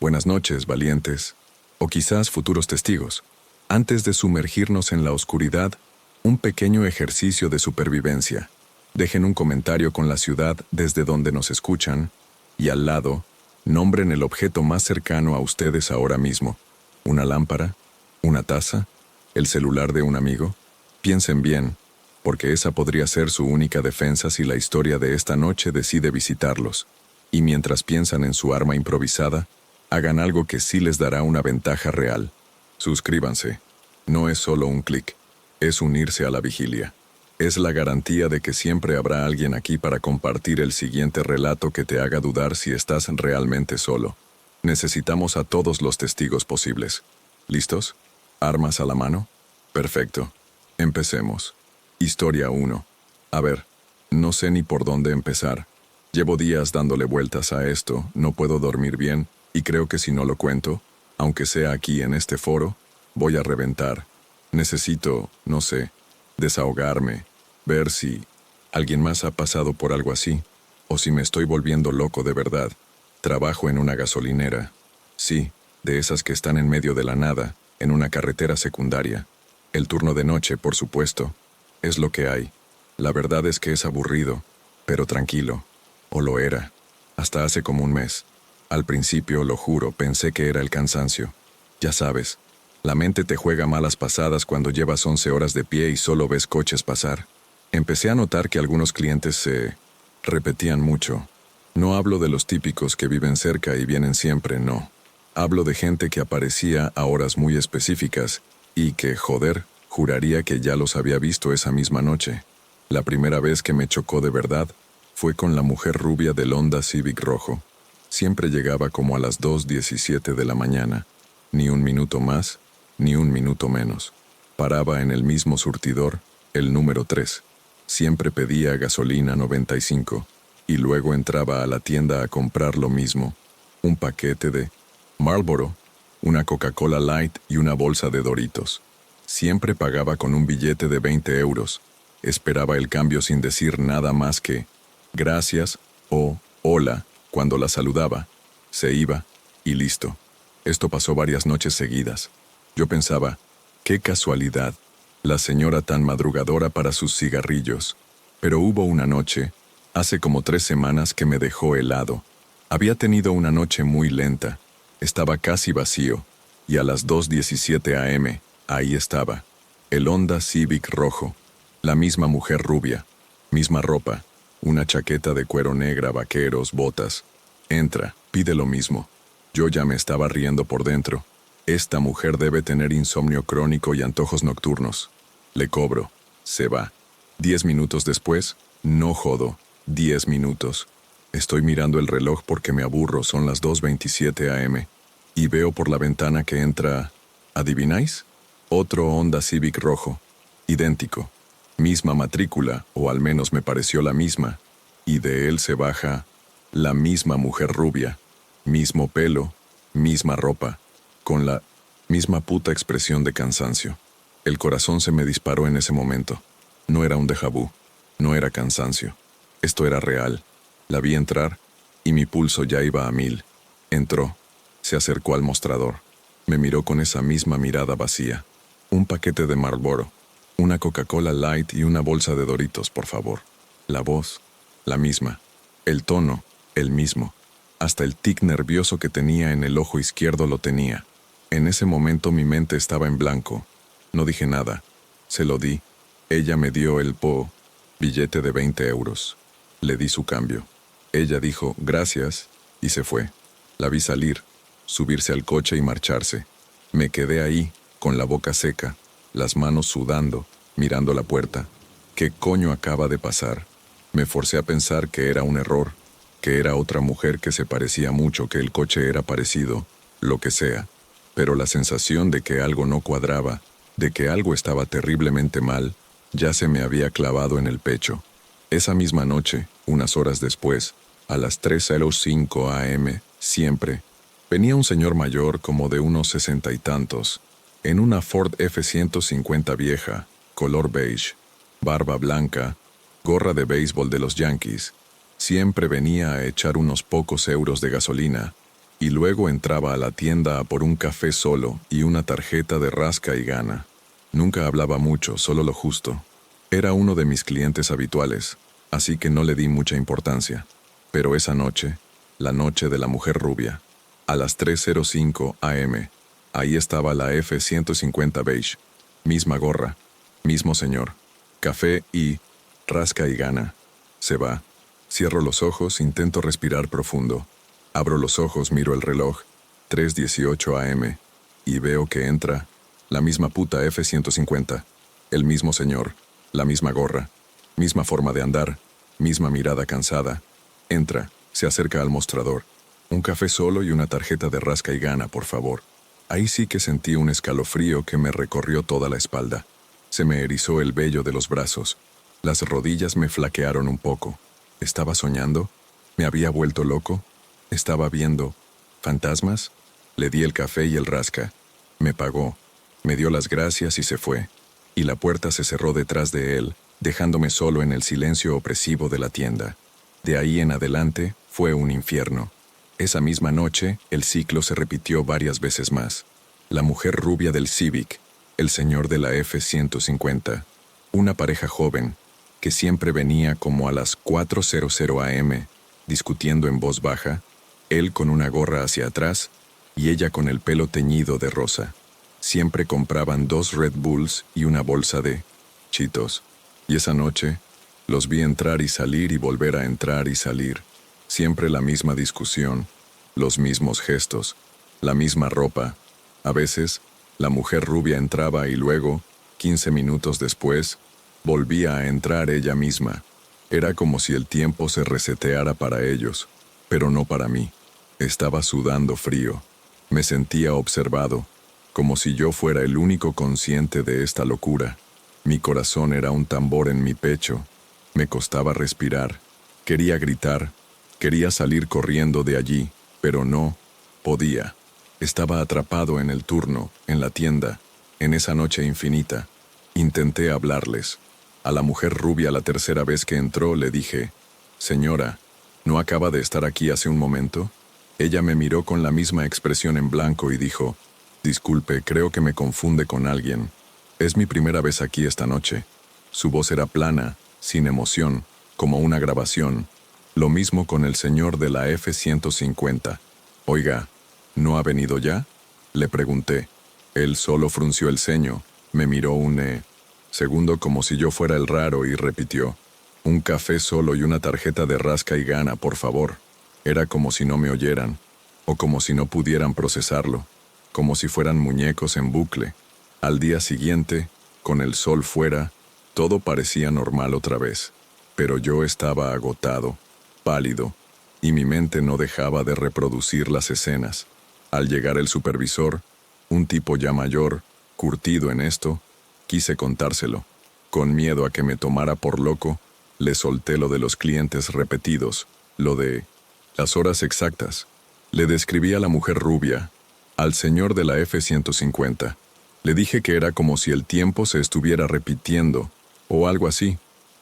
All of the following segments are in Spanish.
Buenas noches, valientes, o quizás futuros testigos. Antes de sumergirnos en la oscuridad, un pequeño ejercicio de supervivencia. Dejen un comentario con la ciudad desde donde nos escuchan y al lado, nombren el objeto más cercano a ustedes ahora mismo. ¿Una lámpara? ¿Una taza? ¿El celular de un amigo? Piensen bien, porque esa podría ser su única defensa si la historia de esta noche decide visitarlos. Y mientras piensan en su arma improvisada, hagan algo que sí les dará una ventaja real. Suscríbanse. No es solo un clic, es unirse a la vigilia. Es la garantía de que siempre habrá alguien aquí para compartir el siguiente relato que te haga dudar si estás realmente solo. Necesitamos a todos los testigos posibles. ¿Listos? ¿Armas a la mano? Perfecto. Empecemos. Historia 1. A ver, no sé ni por dónde empezar. Llevo días dándole vueltas a esto, no puedo dormir bien, y creo que si no lo cuento, aunque sea aquí en este foro, voy a reventar. Necesito, no sé, desahogarme, ver si alguien más ha pasado por algo así, o si me estoy volviendo loco de verdad. Trabajo en una gasolinera. Sí, de esas que están en medio de la nada, en una carretera secundaria. El turno de noche, por supuesto. Es lo que hay. La verdad es que es aburrido, pero tranquilo. O lo era. Hasta hace como un mes. Al principio, lo juro, pensé que era el cansancio. Ya sabes, la mente te juega malas pasadas cuando llevas 11 horas de pie y solo ves coches pasar. Empecé a notar que algunos clientes se repetían mucho. No hablo de los típicos que viven cerca y vienen siempre, no. Hablo de gente que aparecía a horas muy específicas y que, joder, juraría que ya los había visto esa misma noche. La primera vez que me chocó de verdad fue con la mujer rubia del Honda Civic rojo. Siempre llegaba como a las 2:17 de la mañana. Ni un minuto más, ni un minuto menos. Paraba en el mismo surtidor, el número 3. Siempre pedía gasolina 95. Y luego entraba a la tienda a comprar lo mismo. Un paquete de Marlboro, una Coca-Cola Light y una bolsa de Doritos. Siempre pagaba con un billete de 20 euros. Esperaba el cambio sin decir nada más que gracias o hola cuando la saludaba. Se iba y listo. Esto pasó varias noches seguidas. Yo pensaba, qué casualidad, la señora tan madrugadora para sus cigarrillos. Pero hubo una noche, hace como 3 semanas, que me dejó helado. Había tenido una noche muy lenta. Estaba casi vacío. Y a las 2:17 a.m., ahí estaba. El Honda Civic rojo. La misma mujer rubia. Misma ropa. Una chaqueta de cuero negra, vaqueros, botas. Entra, pide lo mismo. Yo ya me estaba riendo por dentro. Esta mujer debe tener insomnio crónico y antojos nocturnos. Le cobro. Se va. 10 minutos después, no jodo, 10 minutos. Estoy mirando el reloj porque me aburro, son las 2:27 a.m. Y veo por la ventana que entra... ¿Adivináis? Otro Honda Civic rojo. Idéntico. Misma matrícula, o al menos me pareció la misma. Y de él se baja la misma mujer rubia. Mismo pelo, misma ropa, con la misma puta expresión de cansancio. El corazón se me disparó en ese momento. No era un déjà vu, no era cansancio. Esto era real. La vi entrar y mi pulso ya iba a 1000. Entró, se acercó al mostrador. Me miró con esa misma mirada vacía. Un paquete de Marlboro, una Coca-Cola Light y una bolsa de Doritos, por favor. La voz, la misma. El tono, el mismo. Hasta el tic nervioso que tenía en el ojo izquierdo lo tenía. En ese momento mi mente estaba en blanco. No dije nada. Se lo di. Ella me dio el billete de 20 euros. Le di su cambio. Ella dijo gracias y se fue. La vi salir, subirse al coche y marcharse. Me quedé ahí, con la boca seca, las manos sudando, mirando la puerta. ¿Qué coño acaba de pasar? Me forcé a pensar que era un error, que era otra mujer que se parecía mucho, que el coche era parecido, lo que sea. Pero la sensación de que algo no cuadraba, de que algo estaba terriblemente mal, ya se me había clavado en el pecho. Esa misma noche, unas horas después, a las 3:05 a.m., siempre, venía un señor mayor como de unos 60 y tantos, en una Ford F-150 vieja, color beige, barba blanca, gorra de béisbol de los Yankees. Siempre venía a echar unos pocos euros de gasolina, Y luego entraba a la tienda a por un café solo y una tarjeta de rasca y gana. Nunca hablaba mucho, solo lo justo. Era uno de mis clientes habituales, así que no le di mucha importancia. Pero esa noche, la noche de la mujer rubia, a las 3:05 am, ahí estaba la F-150 beige. Misma gorra, mismo señor, café y rasca y gana. Se va. Cierro los ojos, intento respirar profundo. Abro los ojos, miro el reloj, 3:18 am, y veo que entra la misma puta F-150, el mismo señor, la misma gorra, misma forma de andar, misma mirada cansada. Entra, se acerca al mostrador. Un café solo y una tarjeta de rasca y gana, por favor. Ahí sí que sentí un escalofrío que me recorrió toda la espalda. Se me erizó el vello de los brazos. Las rodillas me flaquearon un poco. ¿Estaba soñando? ¿Me había vuelto loco? ¿Estaba viendo fantasmas? Le di el café y el rasca. Me pagó. Me dio las gracias y se fue. Y la puerta se cerró detrás de él, dejándome solo en el silencio opresivo de la tienda. De ahí en adelante fue un infierno. Esa misma noche, el ciclo se repitió varias veces más. La mujer rubia del Civic, el señor de la F-150, una pareja joven, que siempre venía como a las 4:00 am, discutiendo en voz baja, él con una gorra hacia atrás y ella con el pelo teñido de rosa. Siempre compraban 2 Red Bulls y una bolsa de Cheetos. Y esa noche, los vi entrar y salir y volver a entrar y salir. Siempre la misma discusión, los mismos gestos, la misma ropa. A veces, la mujer rubia entraba y luego, 15 minutos después, volvía a entrar ella misma. Era como si el tiempo se reseteara para ellos, pero no para mí. Estaba sudando frío. Me sentía observado, como si yo fuera el único consciente de esta locura. Mi corazón era un tambor en mi pecho. Me costaba respirar. Quería gritar. Quería salir corriendo de allí, pero no podía. Estaba atrapado en el turno, en la tienda, en esa noche infinita. Intenté hablarles. A la mujer rubia la tercera vez que entró le dije, «Señora, ¿no acaba de estar aquí hace un momento?» Ella me miró con la misma expresión en blanco y dijo, «Disculpe, creo que me confunde con alguien. Es mi primera vez aquí esta noche». Su voz era plana, sin emoción, como una grabación. Lo mismo con el señor de la F-150. «Oiga, ¿no ha venido ya?», le pregunté. Él solo frunció el ceño, me miró un segundo como si yo fuera el raro y repitió, «Un café solo y una tarjeta de rasca y gana, por favor». Era como si no me oyeran, o como si no pudieran procesarlo, como si fueran muñecos en bucle. Al día siguiente, con el sol fuera, todo parecía normal otra vez, pero yo estaba agotado, pálido, y mi mente no dejaba de reproducir las escenas. Al llegar el supervisor, un tipo ya mayor, curtido en esto, quise contárselo. Con miedo a que me tomara por loco, le solté lo de los clientes repetidos, lo de las horas exactas. Le describí a la mujer rubia, al señor de la F-150. Le dije que era como si el tiempo se estuviera repitiendo, o algo así.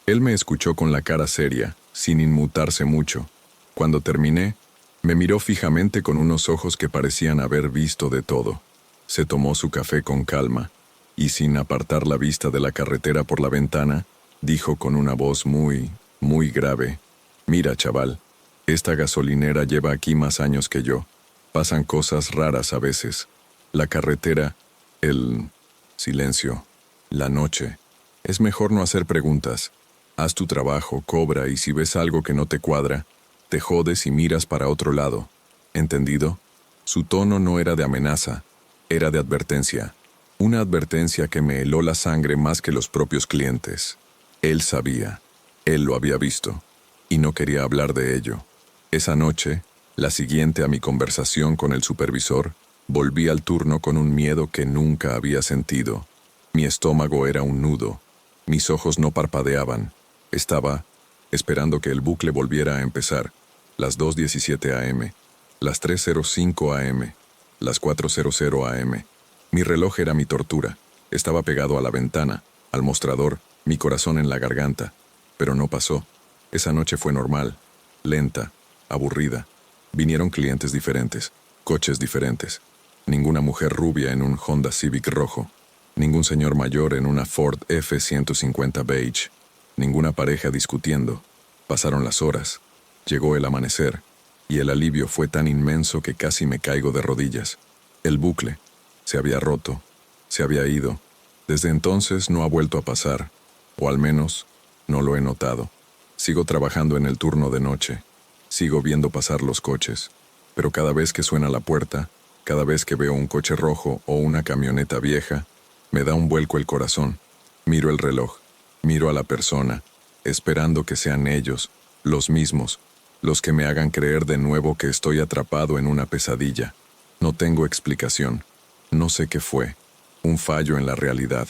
Él me escuchó con la cara seria, sin inmutarse mucho. Cuando terminé, me miró fijamente con unos ojos que parecían haber visto de todo. Se tomó su café con calma, y sin apartar la vista de la carretera por la ventana, dijo con una voz muy, muy grave, «Mira, chaval, esta gasolinera lleva aquí más años que yo. Pasan cosas raras a veces. La carretera, el silencio, la noche. Es mejor no hacer preguntas. Haz tu trabajo, cobra, y si ves algo que no te cuadra, te jodes y miras para otro lado. ¿Entendido?». Su tono no era de amenaza, era de advertencia. Una advertencia que me heló la sangre más que los propios clientes. Él sabía, él lo había visto, y no quería hablar de ello. Esa noche, la siguiente a mi conversación con el supervisor, volví al turno con un miedo que nunca había sentido. Mi estómago era un nudo. Mis ojos no parpadeaban. Estaba esperando que el bucle volviera a empezar. Las 2:17 am, las 3:05 am, las 4:00 am. Mi reloj era mi tortura. Estaba pegado a la ventana, al mostrador, mi corazón en la garganta. Pero no pasó. Esa noche fue normal, lenta, aburrida. Vinieron clientes diferentes. Coches diferentes. Ninguna mujer rubia en un Honda Civic rojo. Ningún señor mayor en una Ford F-150 beige. Ninguna pareja discutiendo. Pasaron las horas. Llegó el amanecer. Y el alivio fue tan inmenso que casi me caigo de rodillas. El bucle se había roto. Se había ido. Desde entonces no ha vuelto a pasar. O al menos, no lo he notado. Sigo trabajando en el turno de noche. Sigo viendo pasar los coches. Pero cada vez que suena la puerta, cada vez que veo un coche rojo o una camioneta vieja, me da un vuelco el corazón. Miro el reloj, miro a la persona, esperando que sean ellos, los mismos, los que me hagan creer de nuevo que estoy atrapado en una pesadilla. No tengo explicación. No sé qué fue. Un fallo en la realidad.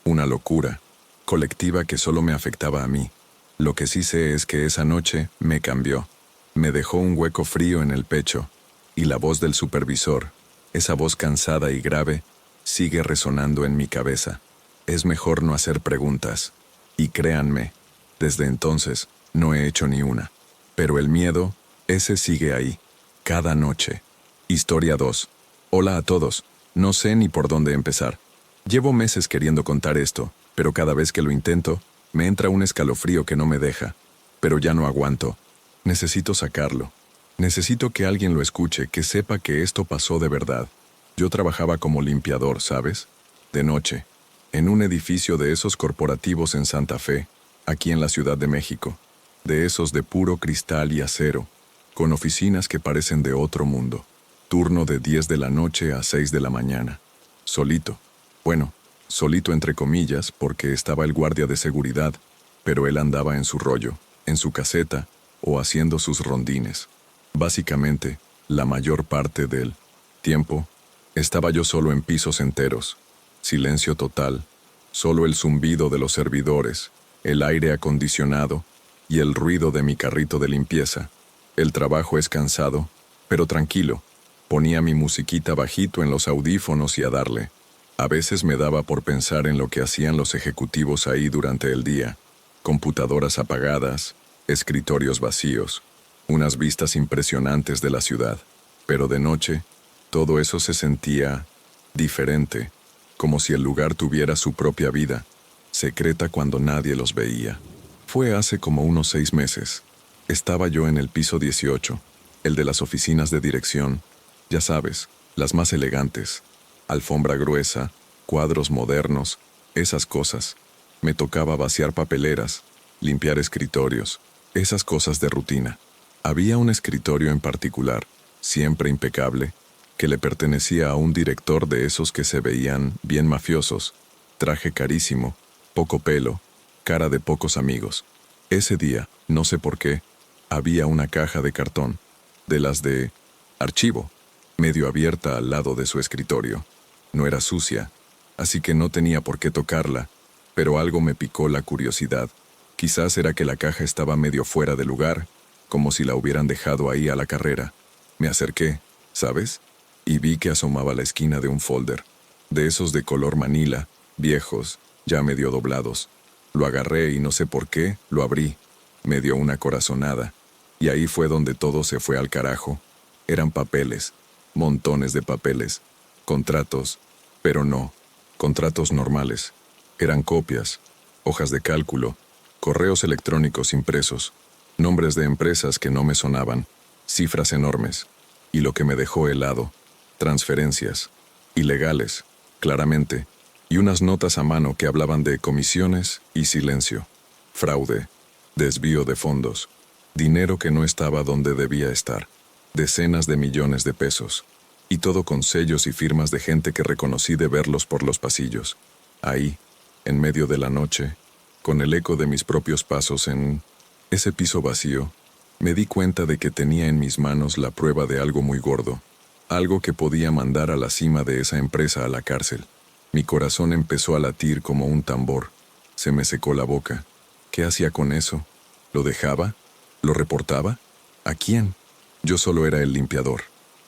Una locura colectiva que solo me afectaba a mí. Lo que sí sé es que esa noche me cambió. Me dejó un hueco frío en el pecho. Y la voz del supervisor, esa voz cansada y grave, sigue resonando en mi cabeza. Es mejor no hacer preguntas. Y créanme, desde entonces no he hecho ni una. Pero el miedo, ese sigue ahí. Cada noche. Historia 2. Hola a todos. No sé ni por dónde empezar. Llevo meses queriendo contar esto, pero cada vez que lo intento, me entra un escalofrío que no me deja. Pero ya no aguanto. Necesito sacarlo. Necesito que alguien lo escuche, que sepa que esto pasó de verdad. Yo trabajaba como limpiador, ¿sabes? De noche. En un edificio de esos corporativos en Santa Fe, aquí en la Ciudad de México. De esos de puro cristal y acero, con oficinas que parecen de otro mundo. Turno de 10 de la noche a 6 de la mañana. Solito. Bueno, solito entre comillas, porque estaba el guardia de seguridad, pero él andaba en su rollo, en su caseta o haciendo sus rondines. Básicamente, la mayor parte del tiempo, estaba yo solo en pisos enteros. Silencio total, solo el zumbido de los servidores, el aire acondicionado y el ruido de mi carrito de limpieza. El trabajo es cansado, pero tranquilo. Ponía mi musiquita bajito en los audífonos y a darle. A veces me daba por pensar en lo que hacían los ejecutivos ahí durante el día. Computadoras apagadas, escritorios vacíos, unas vistas impresionantes de la ciudad. Pero de noche, todo eso se sentía diferente, como si el lugar tuviera su propia vida, secreta cuando nadie los veía. Fue hace como unos 6 meses. Estaba yo en el piso 18, el de las oficinas de dirección, ya sabes, las más elegantes, alfombra gruesa, cuadros modernos, esas cosas. Me tocaba vaciar papeleras, limpiar escritorios, esas cosas de rutina. Había un escritorio en particular, siempre impecable, que le pertenecía a un director de esos que se veían bien mafiosos, traje carísimo, poco pelo, cara de pocos amigos. Ese día, no sé por qué, había una caja de cartón, de las de archivo, medio abierta al lado de su escritorio. No era sucia, así que no tenía por qué tocarla, pero algo me picó la curiosidad. Quizás era que la caja estaba medio fuera de lugar, como si la hubieran dejado ahí a la carrera. Me acerqué, ¿sabes? Y vi que asomaba la esquina de un folder, de esos de color manila, viejos, ya medio doblados. Lo agarré y no sé por qué, lo abrí. Me dio una corazonada. Y ahí fue donde todo se fue al carajo. Eran papeles, montones de papeles, contratos, pero no, contratos normales. Eran copias, hojas de cálculo, correos electrónicos impresos, nombres de empresas que no me sonaban, cifras enormes. Y lo que me dejó helado, transferencias, ilegales, claramente, y unas notas a mano que hablaban de comisiones y silencio, fraude, desvío de fondos, dinero que no estaba donde debía estar, decenas de millones de pesos, y todo con sellos y firmas de gente que reconocí de verlos por los pasillos. Ahí, en medio de la noche, con el eco de mis propios pasos en ese piso vacío, me di cuenta de que tenía en mis manos la prueba de algo muy gordo, algo que podía mandar a la cima de esa empresa a la cárcel. Mi corazón empezó a latir como un tambor. Se me secó la boca. ¿Qué hacía con eso? ¿Lo dejaba? ¿Lo reportaba? ¿A quién? Yo solo era el limpiador.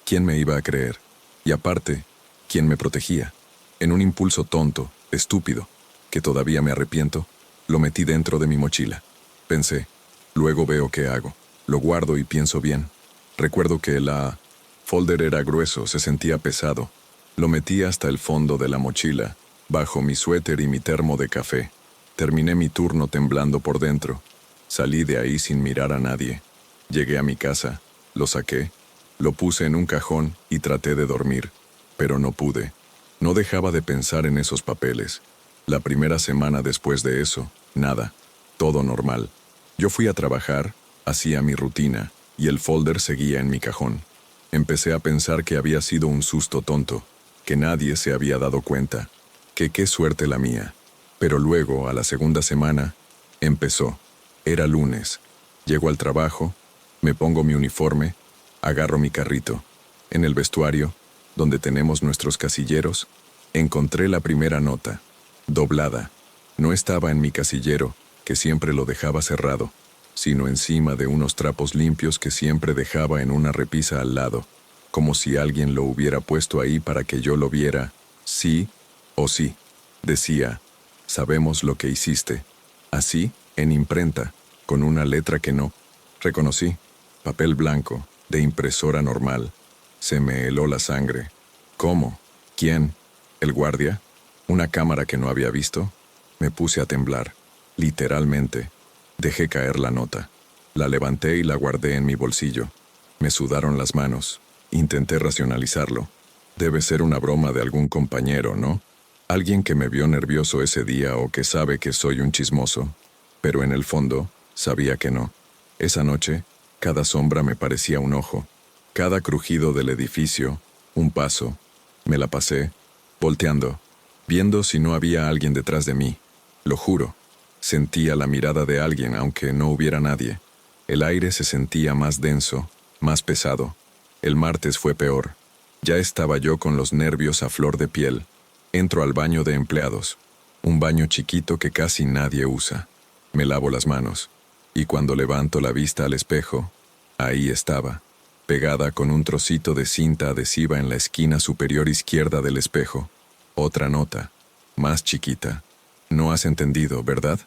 ¿Quién me iba a creer? Y aparte, ¿quién me protegía? En un impulso tonto, estúpido, que todavía me arrepiento, lo metí dentro de mi mochila. Pensé, luego veo qué hago. Lo guardo y pienso bien. Recuerdo que Folder era grueso, se sentía pesado. Lo metí hasta el fondo de la mochila, bajo mi suéter y mi termo de café. Terminé mi turno temblando por dentro. Salí de ahí sin mirar a nadie. Llegué a mi casa, lo saqué, lo puse en un cajón y traté de dormir, pero no pude. No dejaba de pensar en esos papeles. La primera semana después de eso, nada, todo normal. Yo fui a trabajar, hacía mi rutina, y el folder seguía en mi cajón. Empecé a pensar que había sido un susto tonto, que nadie se había dado cuenta, que qué suerte la mía. Pero luego, a la segunda semana, empezó. Era lunes. Llego al trabajo, me pongo mi uniforme, agarro mi carrito. En el vestuario, donde tenemos nuestros casilleros, encontré la primera nota, doblada. No estaba en mi casillero, que siempre lo dejaba cerrado, sino encima de unos trapos limpios que siempre dejaba en una repisa al lado, como si alguien lo hubiera puesto ahí para que yo lo viera, sí o sí. Decía, sabemos lo que hiciste. Así, en imprenta, con una letra que no reconocí, papel blanco, de impresora normal. Se me heló la sangre. ¿Cómo? ¿Quién? ¿El guardia? ¿Una cámara que no había visto? Me puse a temblar, literalmente. Dejé caer la nota. La levanté y la guardé en mi bolsillo. Me sudaron las manos. Intenté racionalizarlo. Debe ser una broma de algún compañero, ¿no? Alguien que me vio nervioso ese día o que sabe que soy un chismoso. Pero en el fondo, sabía que no. Esa noche, cada sombra me parecía un ojo. Cada crujido del edificio, un paso. Me la pasé, volteando, viendo si no había alguien detrás de mí. Lo juro. Sentía la mirada de alguien aunque no hubiera nadie. El aire se sentía más denso, más pesado. El martes fue peor. Ya estaba yo con los nervios a flor de piel. Entro al baño de empleados. Un baño chiquito que casi nadie usa. Me lavo las manos. Y cuando levanto la vista al espejo, ahí estaba, pegada con un trocito de cinta adhesiva en la esquina superior izquierda del espejo. Otra nota, más chiquita. No has entendido, ¿verdad?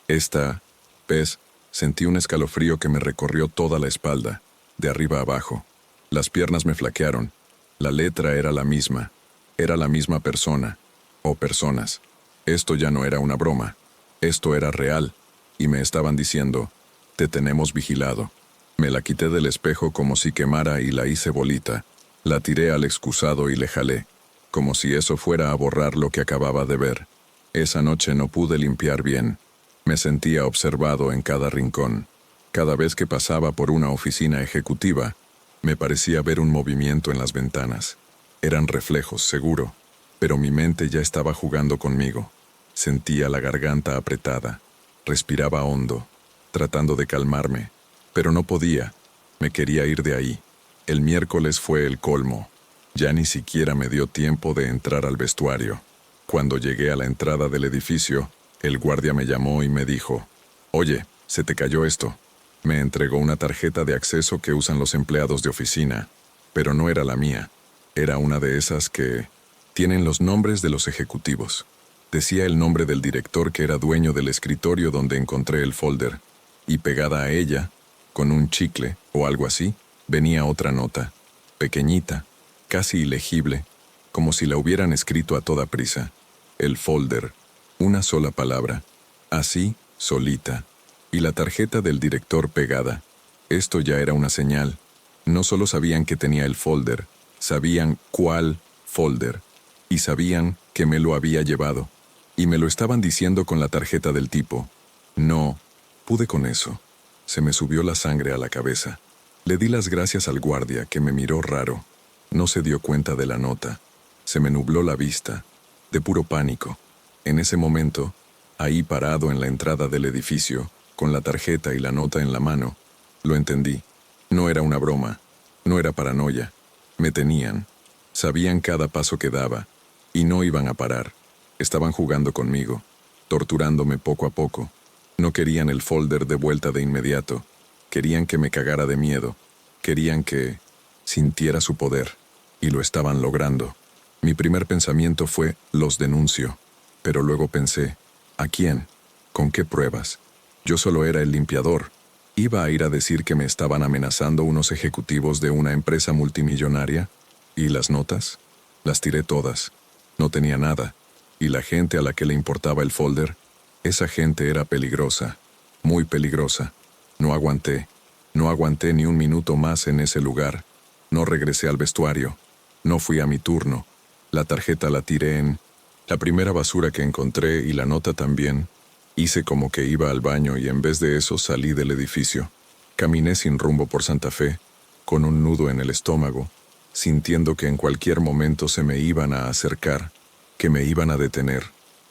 Esta vez sentí un escalofrío que me recorrió toda la espalda, de arriba a abajo. Las piernas me flaquearon. La letra era la misma. Era la misma persona, o personas. Esto ya no era una broma. Esto era real. Y me estaban diciendo, te tenemos vigilado. Me la quité del espejo como si quemara y la hice bolita. La tiré al excusado y le jalé, como si eso fuera a borrar lo que acababa de ver. Esa noche no pude limpiar bien. Me sentía observado en cada rincón. Cada vez que pasaba por una oficina ejecutiva, me parecía ver un movimiento en las ventanas. Eran reflejos, seguro, pero mi mente ya estaba jugando conmigo. Sentía la garganta apretada. Respiraba hondo, tratando de calmarme, pero no podía. Me quería ir de ahí. El miércoles fue el colmo. Ya ni siquiera me dio tiempo de entrar al vestuario. Cuando llegué a la entrada del edificio, el guardia me llamó y me dijo, «Oye, se te cayó esto». Me entregó una tarjeta de acceso que usan los empleados de oficina, pero no era la mía. Era una de esas que tienen los nombres de los ejecutivos. Decía el nombre del director que era dueño del escritorio donde encontré el folder, y pegada a ella, con un chicle o algo así, venía otra nota, pequeñita, casi ilegible, como si la hubieran escrito a toda prisa. El folder, una sola palabra, así, solita, y la tarjeta del director pegada. Esto ya era una señal. No solo sabían que tenía el folder, sabían cuál folder, y sabían que me lo había llevado. Y me lo estaban diciendo con la tarjeta del tipo. No, pude con eso. Se me subió la sangre a la cabeza. Le di las gracias al guardia, que me miró raro. No se dio cuenta de la nota. Se me nubló la vista, de puro pánico. En ese momento, ahí parado en la entrada del edificio, con la tarjeta y la nota en la mano, lo entendí. No era una broma, no era paranoia. Me tenían. Sabían cada paso que daba, y no iban a parar. Estaban jugando conmigo, torturándome poco a poco. No querían el folder de vuelta de inmediato. Querían que me cagara de miedo. Querían que sintiera su poder. Y lo estaban logrando. Mi primer pensamiento fue, los denuncio. Pero luego pensé, ¿a quién? ¿Con qué pruebas? Yo solo era el limpiador. Iba a ir a decir que me estaban amenazando unos ejecutivos de una empresa multimillonaria. ¿Y las notas? Las tiré todas. No tenía nada. Y la gente a la que le importaba el folder, esa gente era peligrosa. Muy peligrosa. No aguanté. No aguanté ni un minuto más en ese lugar. No regresé al vestuario. No fui a mi turno. La tarjeta la tiré en la primera basura que encontré y la nota también. Hice como que iba al baño y en vez de eso salí del edificio. Caminé sin rumbo por Santa Fe, con un nudo en el estómago, sintiendo que en cualquier momento se me iban a acercar, que me iban a detener.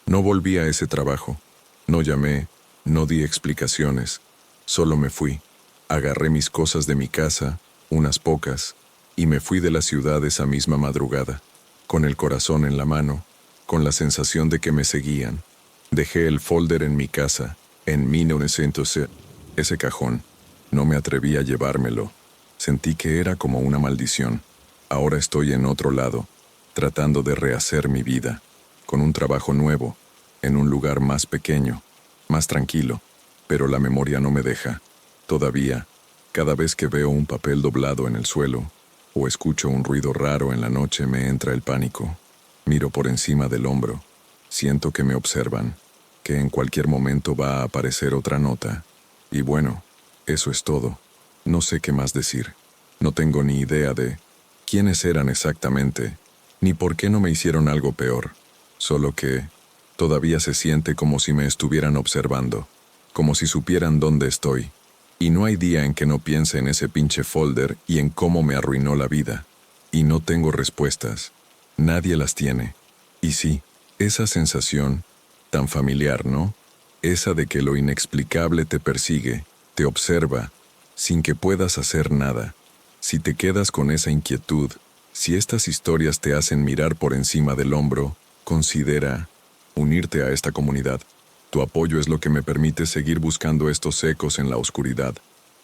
No volví a ese trabajo. No llamé, no di explicaciones. Solo me fui. Agarré mis cosas de mi casa, unas pocas, y me fui de la ciudad esa misma madrugada, con el corazón en la mano, con la sensación de que me seguían. Dejé el folder en mi casa, en 1900, ese cajón. No me atreví a llevármelo. Sentí que era como una maldición. Ahora estoy en otro lado, tratando de rehacer mi vida, con un trabajo nuevo, en un lugar más pequeño, más tranquilo, pero la memoria no me deja. Todavía, cada vez que veo un papel doblado en el suelo, o escucho un ruido raro en la noche me entra el pánico. Miro por encima del hombro. Siento que me observan, que en cualquier momento va a aparecer otra nota. Y bueno, eso es todo. No sé qué más decir. No tengo ni idea de quiénes eran exactamente, ni por qué no me hicieron algo peor. Solo que todavía se siente como si me estuvieran observando, como si supieran dónde estoy. Y no hay día en que no piense en ese pinche folder y en cómo me arruinó la vida. Y no tengo respuestas. Nadie las tiene. Y sí, esa sensación, tan familiar, ¿no? Esa de que lo inexplicable te persigue, te observa, sin que puedas hacer nada. Si te quedas con esa inquietud, si estas historias te hacen mirar por encima del hombro, considera unirte a esta comunidad. Tu apoyo es lo que me permite seguir buscando estos ecos en la oscuridad,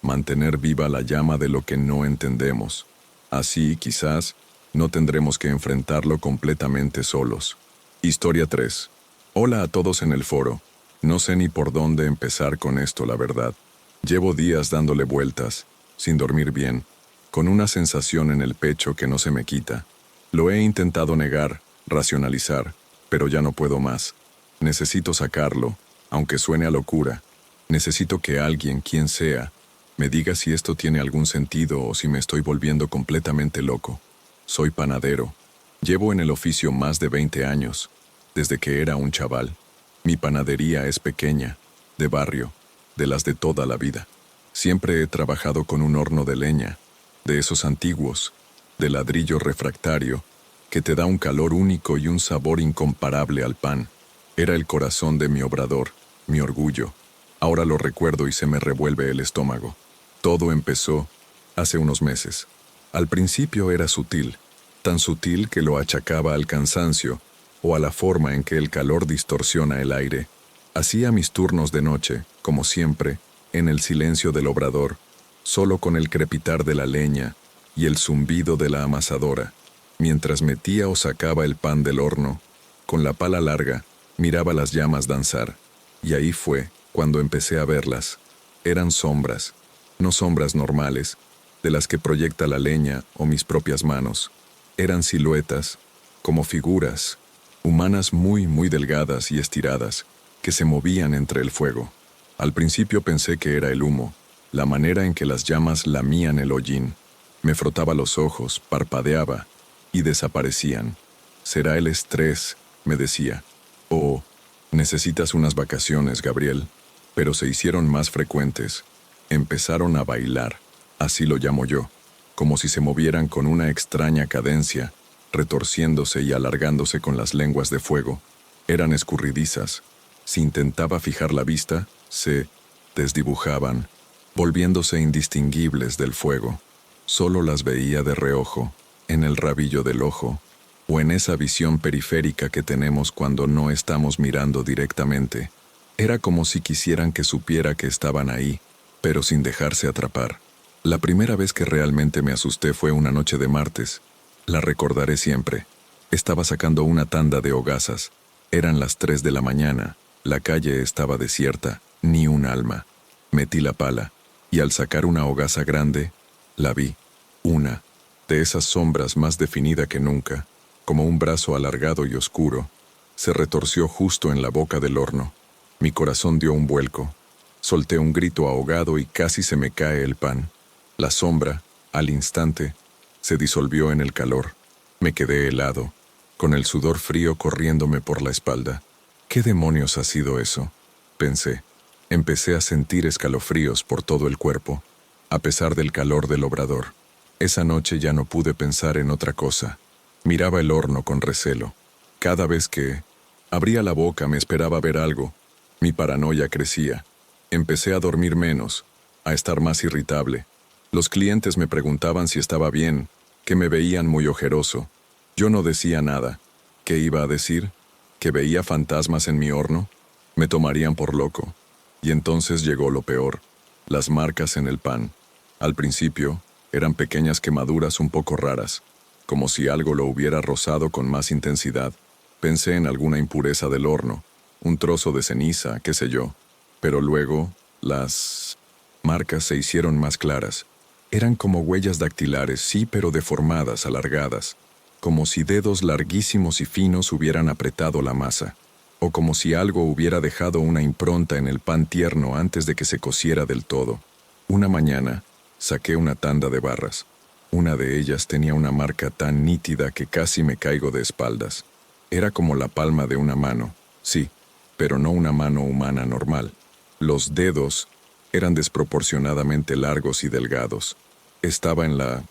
mantener viva la llama de lo que no entendemos. Así, quizás, no tendremos que enfrentarlo completamente solos. Historia 3. Hola a todos en el foro. No sé ni por dónde empezar con esto, la verdad. Llevo días dándole vueltas, sin dormir bien, con una sensación en el pecho que no se me quita. Lo he intentado negar, racionalizar, pero ya no puedo más. Necesito sacarlo, aunque suene a locura. Necesito que alguien, quien sea, me diga si esto tiene algún sentido o si me estoy volviendo completamente loco. Soy panadero. Llevo en el oficio más de 20 años, desde que era un chaval. Mi panadería es pequeña, de barrio, de las de toda la vida. Siempre he trabajado con un horno de leña, de esos antiguos, de ladrillo refractario, que te da un calor único y un sabor incomparable al pan. Era el corazón de mi obrador, mi orgullo. Ahora lo recuerdo y se me revuelve el estómago. Todo empezó hace unos meses. Al principio era sutil, tan sutil que lo achacaba al cansancio o a la forma en que el calor distorsiona el aire. Hacía mis turnos de noche, como siempre, en el silencio del obrador, solo con el crepitar de la leña y el zumbido de la amasadora. Mientras metía o sacaba el pan del horno, con la pala larga, miraba las llamas danzar. Y ahí fue cuando empecé a verlas. Eran sombras, no sombras normales, de las que proyecta la leña o mis propias manos. Eran siluetas, como figuras, humanas muy delgadas y estiradas, que se movían entre el fuego. Al principio pensé que era el humo, la manera en que las llamas lamían el hollín. Me frotaba los ojos, parpadeaba, y desaparecían. «Será el estrés», me decía. «Oh, necesitas unas vacaciones, Gabriel». Pero se hicieron más frecuentes. Empezaron a bailar, así lo llamo yo, como si se movieran con una extraña cadencia, retorciéndose y alargándose con las lenguas de fuego. Eran escurridizas. Si intentaba fijar la vista, se desdibujaban, volviéndose indistinguibles del fuego. Solo las veía de reojo, en el rabillo del ojo, o en esa visión periférica que tenemos cuando no estamos mirando directamente. Era como si quisieran que supiera que estaban ahí, pero sin dejarse atrapar. La primera vez que realmente me asusté fue una noche de martes. La recordaré siempre. Estaba sacando una tanda de hogazas. Eran las 3 de la mañana. La calle estaba desierta, ni un alma. Metí la pala. y al sacar una hogaza grande, la vi, una de esas sombras más definida que nunca, como un brazo alargado y oscuro, se retorció justo en la boca del horno. Mi corazón dio un vuelco. Solté un grito ahogado y casi se me cae el pan. La sombra, al instante, se disolvió en el calor. Me quedé helado, con el sudor frío corriéndome por la espalda. ¿Qué demonios ha sido eso?, pensé. Empecé a sentir escalofríos por todo el cuerpo, a pesar del calor del obrador. Esa noche ya no pude pensar en otra cosa. Miraba el horno con recelo. Cada vez que abría la boca me esperaba ver algo. Mi paranoia crecía. Empecé a dormir menos, a estar más irritable. Los clientes me preguntaban si estaba bien, que me veían muy ojeroso. Yo no decía nada. ¿Qué iba a decir? ¿Que veía fantasmas en mi horno? Me tomarían por loco. Y entonces llegó lo peor: las marcas en el pan. Al principio, eran pequeñas quemaduras un poco raras, como si algo lo hubiera rozado con más intensidad. Pensé en alguna impureza del horno, un trozo de ceniza, qué sé yo. Pero luego, las marcas se hicieron más claras. Eran como huellas dactilares, sí, pero deformadas, alargadas, como si dedos larguísimos y finos hubieran apretado la masa, o como si algo hubiera dejado una impronta en el pan tierno antes de que se cociera del todo. Una mañana, saqué una tanda de barras. Una de ellas tenía una marca tan nítida que casi me caigo de espaldas. Era como la palma de una mano, sí, pero no una mano humana normal. Los dedos eran desproporcionadamente largos y delgados. Estaba en la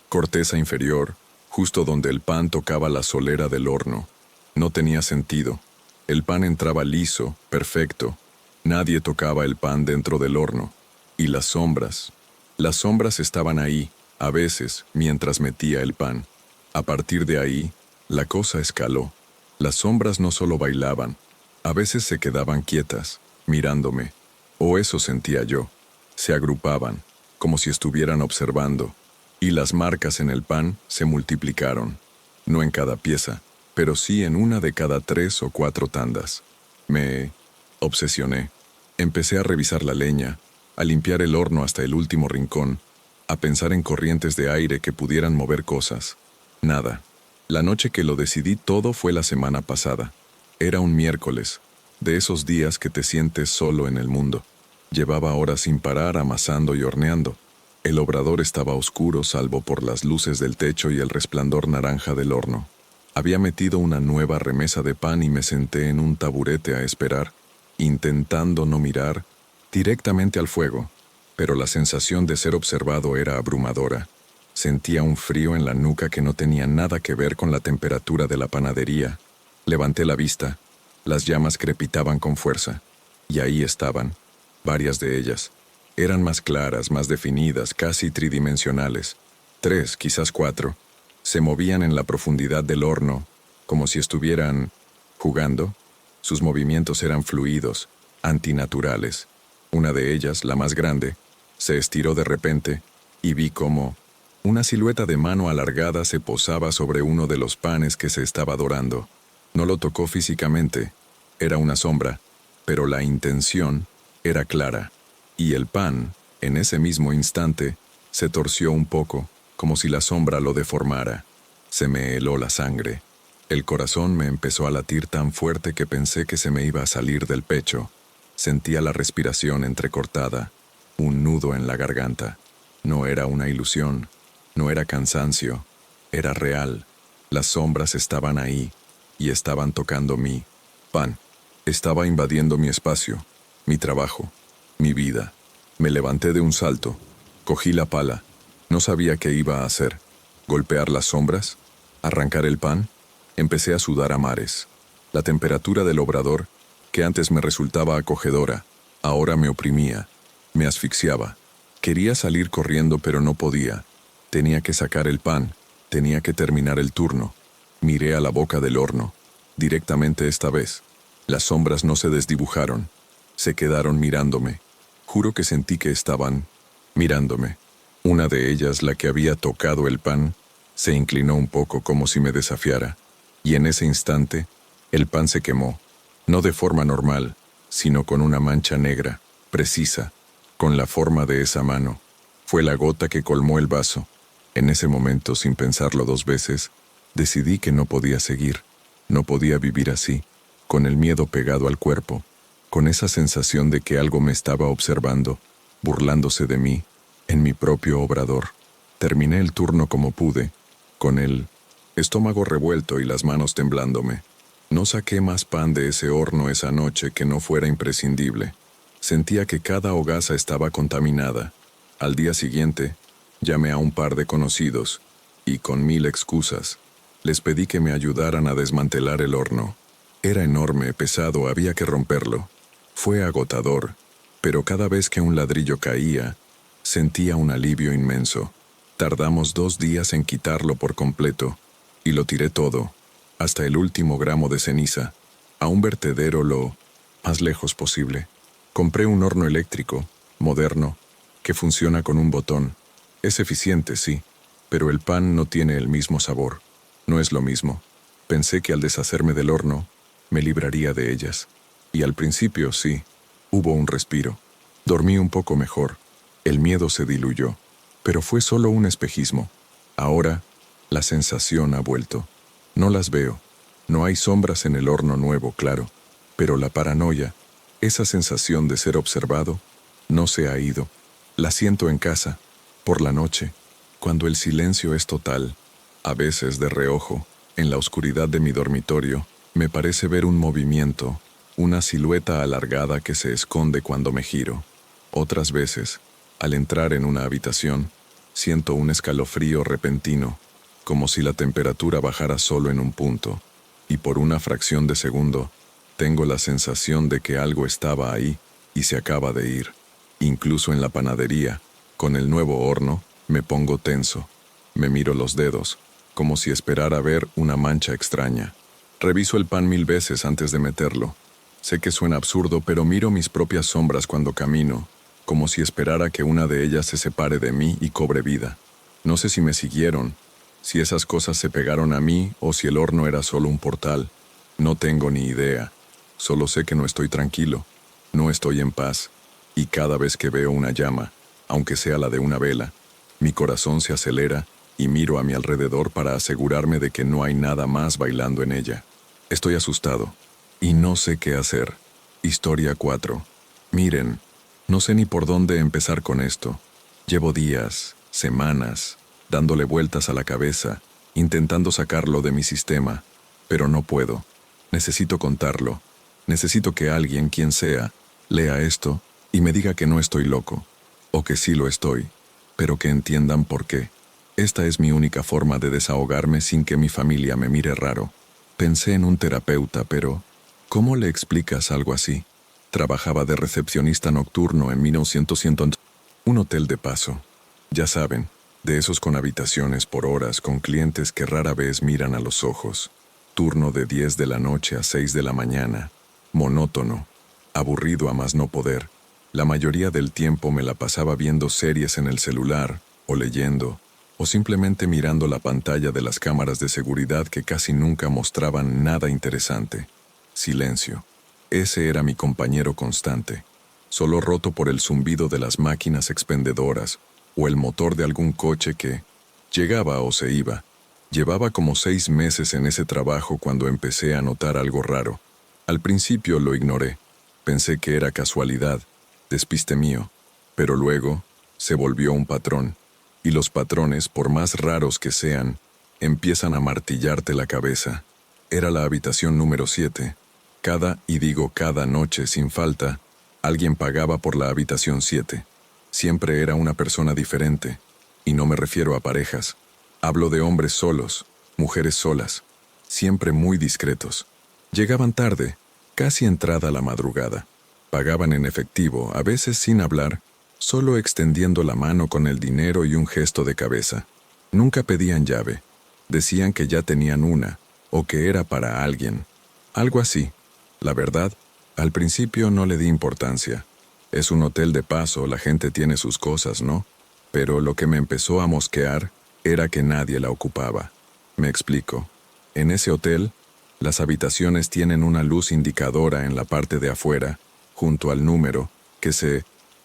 corteza inferior, justo donde el pan tocaba la solera del horno. No tenía sentido. El pan entraba liso, perfecto. Nadie tocaba el pan dentro del horno. Y las sombras estaban ahí, a veces, mientras metía el pan. A partir de ahí, la cosa escaló. Las sombras no solo bailaban, a veces se quedaban quietas, mirándome. O eso sentía yo. Se agrupaban, como si estuvieran observando. Y las marcas en el pan se multiplicaron. No en cada pieza, pero sí en una de cada 3 o 4 tandas. Me obsesioné. Empecé a revisar la leña, a limpiar el horno hasta el último rincón, a pensar en corrientes de aire que pudieran mover cosas. Nada. La noche que lo decidí todo fue la semana pasada. Era un miércoles, de esos días que te sientes solo en el mundo. Llevaba horas sin parar amasando y horneando. El obrador estaba oscuro salvo por las luces del techo y el resplandor naranja del horno. Había metido una nueva remesa de pan y me senté en un taburete a esperar, intentando no mirar directamente al fuego, pero la sensación de ser observado era abrumadora. Sentía un frío en la nuca que no tenía nada que ver con la temperatura de la panadería. Levanté la vista. Las llamas crepitaban con fuerza. Y ahí estaban, varias de ellas. Eran más claras, más definidas, casi tridimensionales. 3, quizás 4. Se movían en la profundidad del horno, como si estuvieran jugando. Sus movimientos eran fluidos, antinaturales. Una de ellas, la más grande, se estiró de repente y vi cómo una silueta de mano alargada se posaba sobre uno de los panes que se estaba dorando. No lo tocó físicamente, era una sombra, pero la intención era clara. Y el pan, en ese mismo instante, se torció un poco, como si la sombra lo deformara. Se me heló la sangre. El corazón me empezó a latir tan fuerte que pensé que se me iba a salir del pecho. Sentía la respiración entrecortada, un nudo en la garganta. No era una ilusión, no era cansancio, era real. Las sombras estaban ahí, y estaban tocando mi pan. Estaba invadiendo mi espacio, mi trabajo, mi vida. Me levanté de un salto, cogí la pala. No sabía qué iba a hacer. ¿Golpear las sombras? ¿Arrancar el pan? Empecé a sudar a mares. La temperatura del obrador, que antes me resultaba acogedora, ahora me oprimía, me asfixiaba. Quería salir corriendo, pero no podía. Tenía que sacar el pan, tenía que terminar el turno. Miré a la boca del horno, directamente esta vez. Las sombras no se desdibujaron, se quedaron mirándome. Juro que sentí que estaban mirándome. Una de ellas, la que había tocado el pan, se inclinó un poco como si me desafiara. Y en ese instante, el pan se quemó. No de forma normal, sino con una mancha negra, precisa, con la forma de esa mano. Fue la gota que colmó el vaso. En ese momento, sin pensarlo 2 veces, decidí que no podía seguir. No podía vivir así, con el miedo pegado al cuerpo, con esa sensación de que algo me estaba observando, burlándose de mí, en mi propio obrador. Terminé el turno como pude, con el estómago revuelto y las manos temblándome. No saqué más pan de ese horno esa noche que no fuera imprescindible. Sentía que cada hogaza estaba contaminada. Al día siguiente, llamé a un par de conocidos, y con 1000 excusas, les pedí que me ayudaran a desmantelar el horno. Era enorme, pesado, había que romperlo. Fue agotador, pero cada vez que un ladrillo caía, sentía un alivio inmenso. Tardamos 2 días en quitarlo por completo, y lo tiré todo, hasta el último gramo de ceniza, a un vertedero lo más lejos posible. Compré un horno eléctrico, moderno, que funciona con un botón. Es eficiente, sí, pero el pan no tiene el mismo sabor. No es lo mismo. Pensé que al deshacerme del horno, me libraría de ellas. Y al principio, sí, hubo un respiro. Dormí un poco mejor. El miedo se diluyó, pero fue solo un espejismo. Ahora, la sensación ha vuelto. No las veo. No hay sombras en el horno nuevo, claro, pero la paranoia, esa sensación de ser observado, no se ha ido. La siento en casa, por la noche, cuando el silencio es total. A veces, de reojo, en la oscuridad de mi dormitorio, me parece ver un movimiento, una silueta alargada que se esconde cuando me giro. Otras veces, al entrar en una habitación, siento un escalofrío repentino, como si la temperatura bajara solo en un punto, y por una fracción de segundo, tengo la sensación de que algo estaba ahí y se acaba de ir. Incluso en la panadería, con el nuevo horno, me pongo tenso. Me miro los dedos, como si esperara ver una mancha extraña. Reviso el pan 1000 veces antes de meterlo. Sé que suena absurdo, pero miro mis propias sombras cuando camino, como si esperara que una de ellas se separe de mí y cobre vida. No sé si me siguieron, si esas cosas se pegaron a mí o si el horno era solo un portal. No tengo ni idea. Solo sé que no estoy tranquilo, no estoy en paz, y cada vez que veo una llama, aunque sea la de una vela, mi corazón se acelera y miro a mi alrededor para asegurarme de que no hay nada más bailando en ella. Estoy asustado, y no sé qué hacer. Historia 4. Miren, no sé ni por dónde empezar con esto. Llevo días, semanas, dándole vueltas a la cabeza, intentando sacarlo de mi sistema, pero no puedo. Necesito contarlo. Necesito que alguien, quien sea, lea esto y me diga que no estoy loco, o que sí lo estoy, pero que entiendan por qué. Esta es mi única forma de desahogarme sin que mi familia me mire raro. Pensé en un terapeuta, pero ¿cómo le explicas algo así? Trabajaba de recepcionista nocturno en 1900, un hotel de paso. Ya saben, de esos con habitaciones por horas, con clientes que rara vez miran a los ojos. Turno de 10 de la noche a 6 de la mañana. Monótono, aburrido a más no poder. La mayoría del tiempo me la pasaba viendo series en el celular, o leyendo, o simplemente mirando la pantalla de las cámaras de seguridad que casi nunca mostraban nada interesante. Silencio. Ese era mi compañero constante, solo roto por el zumbido de las máquinas expendedoras o el motor de algún coche que llegaba o se iba. Llevaba como 6 meses en ese trabajo cuando empecé a notar algo raro. Al principio lo ignoré. Pensé que era casualidad, despiste mío, pero luego se volvió un patrón. Y los patrones, por más raros que sean, empiezan a martillarte la cabeza. Era la habitación número 7. Cada noche sin falta, alguien pagaba por la habitación 7. Siempre era una persona diferente, y no me refiero a parejas. Hablo de hombres solos, mujeres solas, siempre muy discretos. Llegaban tarde, casi entrada la madrugada. Pagaban en efectivo, a veces sin hablar, solo extendiendo la mano con el dinero y un gesto de cabeza. Nunca pedían llave. Decían que ya tenían una, o que era para alguien. Algo así. La verdad, al principio no le di importancia. Es un hotel de paso, la gente tiene sus cosas, ¿no? Pero lo que me empezó a mosquear era que nadie la ocupaba. Me explico. En ese hotel, las habitaciones tienen una luz indicadora en la parte de afuera, junto al número, que se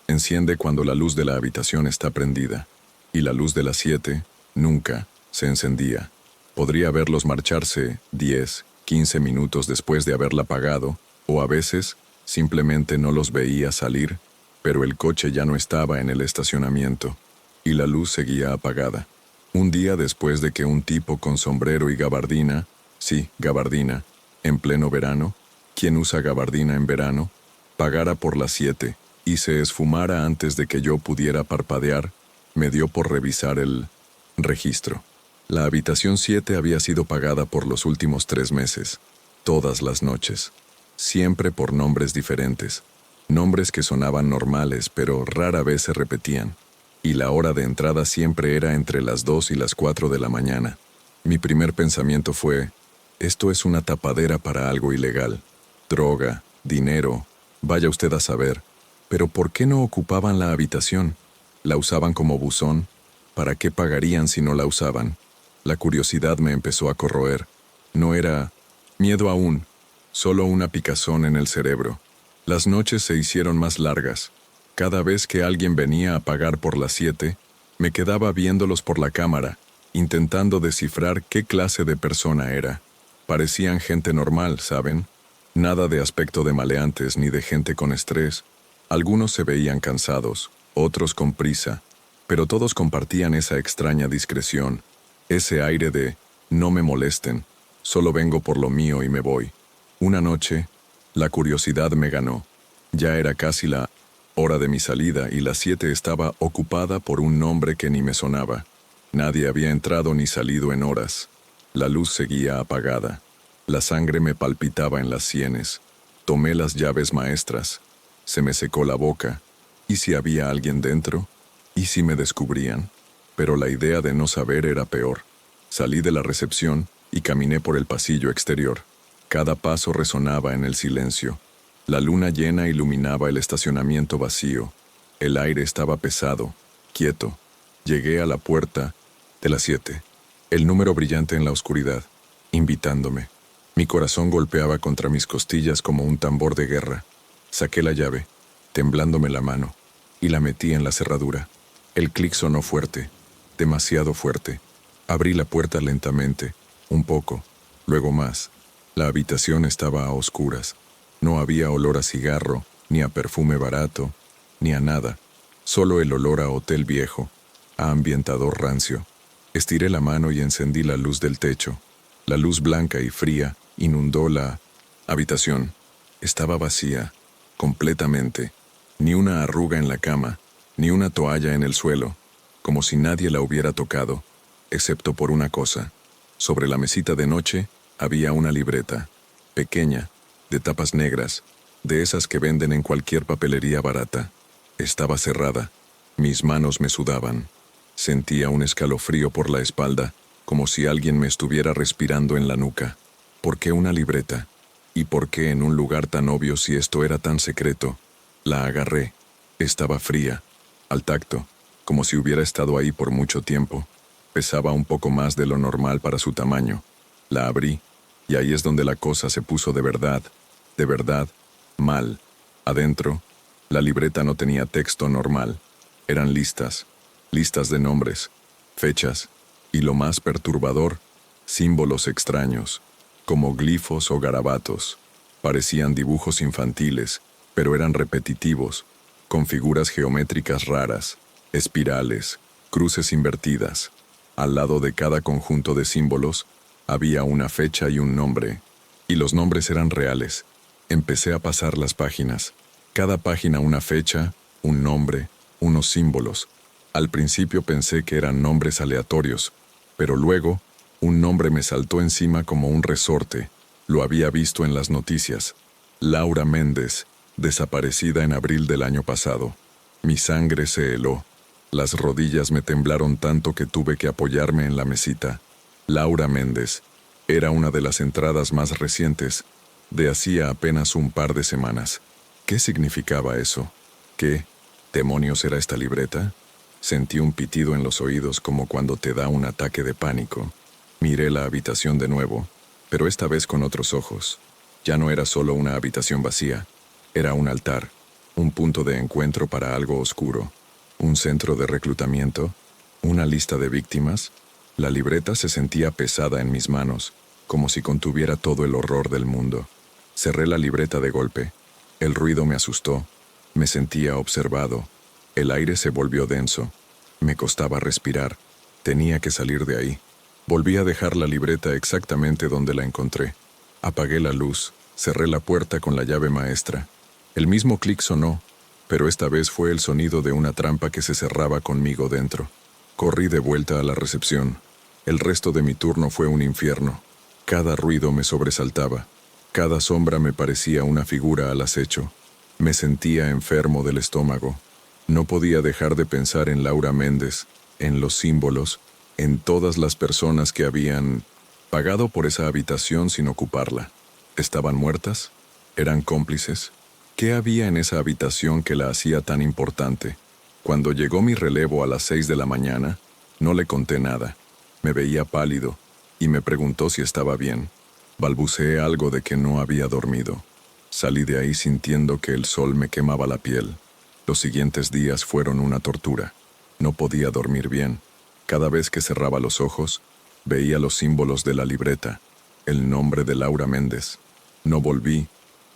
Enciende cuando la luz de la habitación está prendida, y la luz de las 7 nunca se encendía. Podría verlos marcharse 10, 15 minutos después de haberla apagado, o a veces simplemente no los veía salir, pero el coche ya no estaba en el estacionamiento, y la luz seguía apagada. Un día después de que un tipo con sombrero y gabardina, sí, gabardina, en pleno verano, ¿quién usa gabardina en verano?, pagara por las 7 y se esfumara antes de que yo pudiera parpadear, me dio por revisar el registro. La habitación 7 había sido pagada por los últimos 3 meses, todas las noches, siempre por nombres diferentes, nombres que sonaban normales pero rara vez se repetían, y la hora de entrada siempre era entre las 2 y las 4 de la mañana. Mi primer pensamiento fue, esto es una tapadera para algo ilegal, droga, dinero, vaya usted a saber, pero ¿por qué no ocupaban la habitación? ¿La usaban como buzón? ¿Para qué pagarían si no la usaban? La curiosidad me empezó a corroer. No era miedo aún, solo una picazón en el cerebro. Las noches se hicieron más largas. Cada vez que alguien venía a pagar por las 7, me quedaba viéndolos por la cámara, intentando descifrar qué clase de persona era. Parecían gente normal, ¿saben? Nada de aspecto de maleantes ni de gente con estrés. Algunos se veían cansados, otros con prisa, pero todos compartían esa extraña discreción, ese aire de no me molesten, solo vengo por lo mío y me voy. Una noche, la curiosidad me ganó. Ya era casi la hora de mi salida y las 7 estaba ocupada por un nombre que ni me sonaba. Nadie había entrado ni salido en horas. La luz seguía apagada. La sangre me palpitaba en las sienes. Tomé las llaves maestras. Se me secó la boca. ¿Y si había alguien dentro? ¿Y si me descubrían? Pero la idea de no saber era peor. Salí de la recepción y caminé por el pasillo exterior. Cada paso resonaba en el silencio. La luna llena iluminaba el estacionamiento vacío. El aire estaba pesado, quieto. Llegué a la puerta de las 7. El número brillante en la oscuridad, invitándome. Mi corazón golpeaba contra mis costillas como un tambor de guerra. Saqué la llave, temblándome la mano, y la metí en la cerradura. El clic sonó fuerte, demasiado fuerte. Abrí la puerta lentamente, un poco, luego más. La habitación estaba a oscuras. No había olor a cigarro, ni a perfume barato, ni a nada. Solo el olor a hotel viejo, a ambientador rancio. Estiré la mano y encendí la luz del techo. La luz blanca y fría inundó la habitación. Estaba vacía, completamente. Ni una arruga en la cama, ni una toalla en el suelo, como si nadie la hubiera tocado, excepto por una cosa. Sobre la mesita de noche había una libreta, pequeña, de tapas negras, de esas que venden en cualquier papelería barata. Estaba cerrada. Mis manos me sudaban. Sentía un escalofrío por la espalda, como si alguien me estuviera respirando en la nuca. ¿Por qué una libreta? ¿Y por qué en un lugar tan obvio si esto era tan secreto? La agarré. Estaba fría, al tacto, como si hubiera estado ahí por mucho tiempo. Pesaba un poco más de lo normal para su tamaño. La abrí, y ahí es donde la cosa se puso de verdad, mal. Adentro, la libreta no tenía texto normal. Eran listas de nombres, fechas, y lo más perturbador, símbolos extraños, como glifos o garabatos. Parecían dibujos infantiles, pero eran repetitivos, con figuras geométricas raras, espirales, cruces invertidas. Al lado de cada conjunto de símbolos, había una fecha y un nombre, y los nombres eran reales. Empecé a pasar las páginas. Cada página una fecha, un nombre, unos símbolos. Al principio pensé que eran nombres aleatorios, pero luego, un nombre me saltó encima como un resorte. Lo había visto en las noticias. Laura Méndez, desaparecida en abril del año pasado. Mi sangre se heló. Las rodillas me temblaron tanto que tuve que apoyarme en la mesita. Laura Méndez. Era una de las entradas más recientes, de hacía apenas un par de semanas. ¿Qué significaba eso? ¿Qué demonios era esta libreta? Sentí un pitido en los oídos como cuando te da un ataque de pánico. Miré la habitación de nuevo, pero esta vez con otros ojos. Ya no era solo una habitación vacía, era un altar. un punto de encuentro para algo oscuro, un centro de reclutamiento, una lista de víctimas. La libreta se sentía pesada en mis manos, como si contuviera todo el horror del mundo. Cerré la libreta de golpe. El ruido me asustó. Me sentía observado. El aire se volvió denso. Me costaba respirar. Tenía que salir de ahí. Volví a dejar la libreta exactamente donde la encontré. Apagué la luz. Cerré la puerta con la llave maestra. El mismo clic sonó, pero esta vez fue el sonido de una trampa que se cerraba conmigo dentro. Corrí de vuelta a la recepción. El resto de mi turno fue un infierno. Cada ruido me sobresaltaba. Cada sombra me parecía una figura al acecho. Me sentía enfermo del estómago. No podía dejar de pensar en Laura Méndez, en los símbolos, en todas las personas que habían pagado por esa habitación sin ocuparla. ¿Estaban muertas? ¿Eran cómplices? ¿Qué había en esa habitación que la hacía tan importante? Cuando llegó mi relevo a las 6 de la mañana, no le conté nada. Me veía pálido y me preguntó si estaba bien. Balbuceé algo de que no había dormido. Salí de ahí sintiendo que el sol me quemaba la piel. Los siguientes días fueron una tortura. No podía dormir bien. Cada vez que cerraba los ojos, veía los símbolos de la libreta, el nombre de Laura Méndez. No volví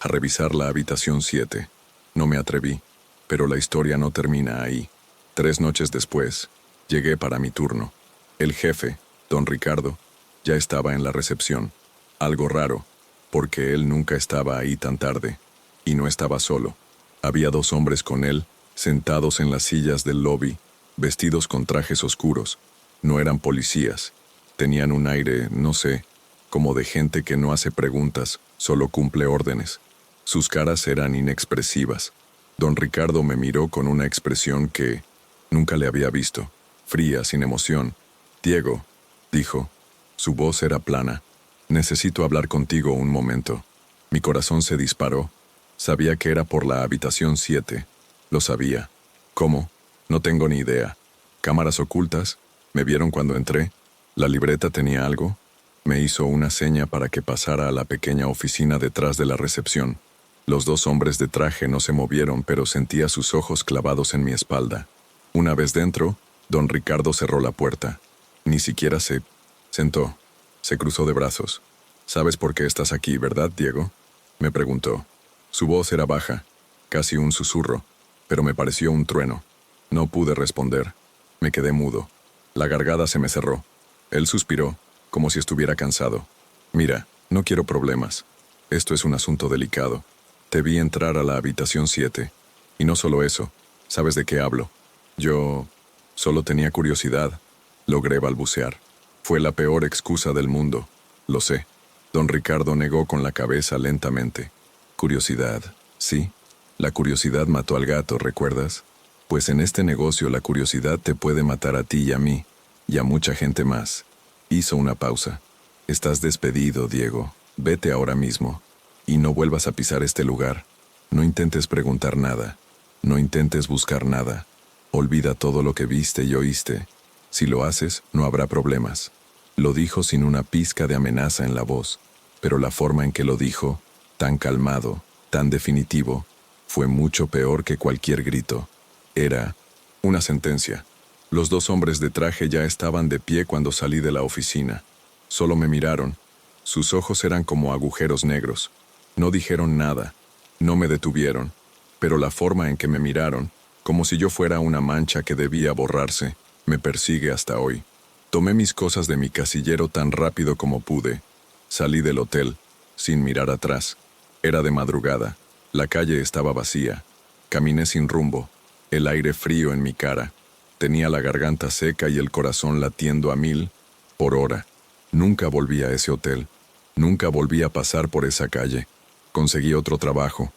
a revisar la habitación 7. No me atreví, pero la historia no termina ahí. 3 noches después, llegué para mi turno. El jefe, don Ricardo, ya estaba en la recepción. Algo raro, porque él nunca estaba ahí tan tarde. Y no estaba solo. Había 2 hombres con él, sentados en las sillas del lobby, vestidos con trajes oscuros. No eran policías. Tenían un aire, no sé, como de gente que no hace preguntas, solo cumple órdenes. Sus caras eran inexpresivas. Don Ricardo me miró con una expresión que nunca le había visto, fría, sin emoción. «Diego», dijo. Su voz era plana. «Necesito hablar contigo un momento». Mi corazón se disparó. Sabía que era por la habitación 7. Lo sabía. ¿Cómo? No tengo ni idea. ¿Cámaras ocultas? ¿Me vieron cuando entré? ¿La libreta tenía algo? Me hizo una seña para que pasara a la pequeña oficina detrás de la recepción. Los 2 hombres de traje no se movieron, pero sentía sus ojos clavados en mi espalda. Una vez dentro, don Ricardo cerró la puerta. Ni siquiera se sentó. Se cruzó de brazos. «¿Sabes por qué estás aquí, verdad, Diego?», me preguntó. Su voz era baja, casi un susurro, pero me pareció un trueno. No pude responder. Me quedé mudo. La garganta se me cerró. Él suspiró, como si estuviera cansado. «Mira, no quiero problemas. Esto es un asunto delicado. Te vi entrar a la habitación 7. Y no solo eso. ¿Sabes de qué hablo? Yo solo tenía curiosidad». Logré balbucear. Fue la peor excusa del mundo. Lo sé. Don Ricardo negó con la cabeza lentamente. «Curiosidad, sí. La curiosidad mató al gato, ¿recuerdas? Pues en este negocio la curiosidad te puede matar a ti y a mí, y a mucha gente más». Hizo una pausa. «Estás despedido, Diego. Vete ahora mismo. Y no vuelvas a pisar este lugar. No intentes preguntar nada. No intentes buscar nada. Olvida todo lo que viste y oíste. Si lo haces, no habrá problemas». Lo dijo sin una pizca de amenaza en la voz, pero la forma en que lo dijo, tan calmado, tan definitivo, fue mucho peor que cualquier grito. Era una sentencia. Los 2 hombres de traje ya estaban de pie cuando salí de la oficina. Solo me miraron. Sus ojos eran como agujeros negros. No dijeron nada. No me detuvieron. Pero la forma en que me miraron, como si yo fuera una mancha que debía borrarse, me persigue hasta hoy. Tomé mis cosas de mi casillero tan rápido como pude. Salí del hotel, sin mirar atrás. Era de madrugada. La calle estaba vacía. Caminé sin rumbo, el aire frío en mi cara. Tenía la garganta seca y el corazón latiendo a 1000 por hora. Nunca volví a ese hotel. Nunca volví a pasar por esa calle. Conseguí otro trabajo,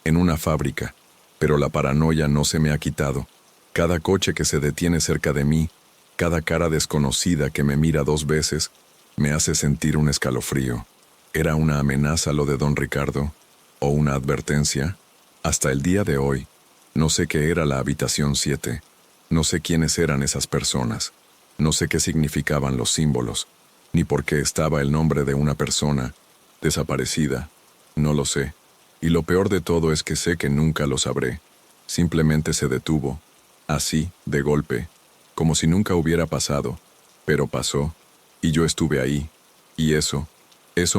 en una fábrica, pero la paranoia no se me ha quitado. Cada coche que se detiene cerca de mí, cada cara desconocida que me mira 2 veces, me hace sentir un escalofrío. ¿Era una amenaza lo de don Ricardo? ¿O una advertencia? Hasta el día de hoy, no sé qué era la habitación 7. No sé quiénes eran esas personas. No sé qué significaban los símbolos, ni por qué estaba el nombre de una persona desaparecida. No lo sé. Y lo peor de todo es que sé que nunca lo sabré. Simplemente se detuvo, así, de golpe, como si nunca hubiera pasado, pero pasó, y yo estuve ahí, y eso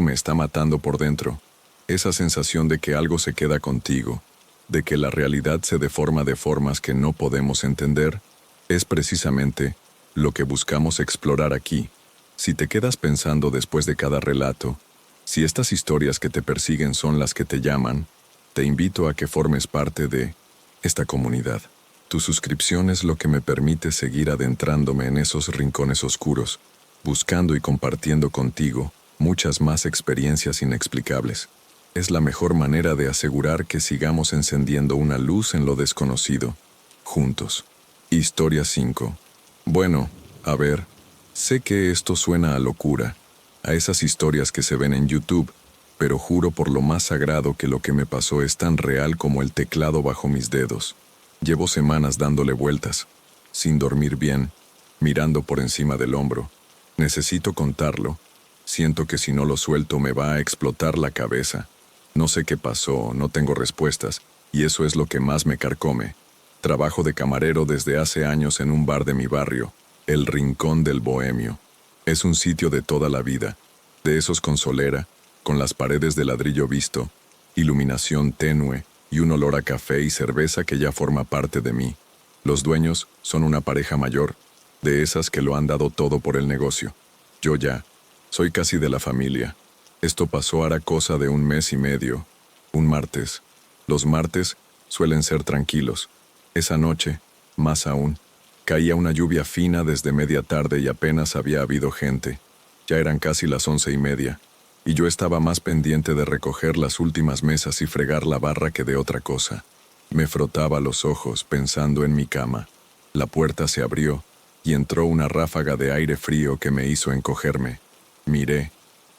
me está matando por dentro, esa sensación de que algo se queda contigo, de que la realidad se deforma de formas que no podemos entender, es precisamente lo que buscamos explorar aquí. Si te quedas pensando después de cada relato, si estas historias que te persiguen son las que te llaman, te invito a que formes parte de esta comunidad. Tu suscripción es lo que me permite seguir adentrándome en esos rincones oscuros, buscando y compartiendo contigo muchas más experiencias inexplicables. Es la mejor manera de asegurar que sigamos encendiendo una luz en lo desconocido, juntos. Historia 5. Bueno, a ver, sé que esto suena a locura, a esas historias que se ven en YouTube, pero juro por lo más sagrado que lo que me pasó es tan real como el teclado bajo mis dedos. Llevo semanas dándole vueltas, sin dormir bien, mirando por encima del hombro. Necesito contarlo. Siento que si no lo suelto me va a explotar la cabeza. No sé qué pasó, no tengo respuestas, y eso es lo que más me carcome. Trabajo de camarero desde hace años en un bar de mi barrio, el Rincón del Bohemio. Es un sitio de toda la vida, de esos con solera, con las paredes de ladrillo visto, iluminación tenue y un olor a café y cerveza que ya forma parte de mí. Los dueños son una pareja mayor, de esas que lo han dado todo por el negocio. Yo ya, soy casi de la familia. Esto pasó hará cosa de un mes y medio, un martes. Los martes suelen ser tranquilos. Esa noche, más aún, caía una lluvia fina desde media tarde y apenas había habido gente. Ya eran casi las 11:30, y yo estaba más pendiente de recoger las últimas mesas y fregar la barra que de otra cosa. Me frotaba los ojos pensando en mi cama. La puerta se abrió y entró una ráfaga de aire frío que me hizo encogerme. Miré.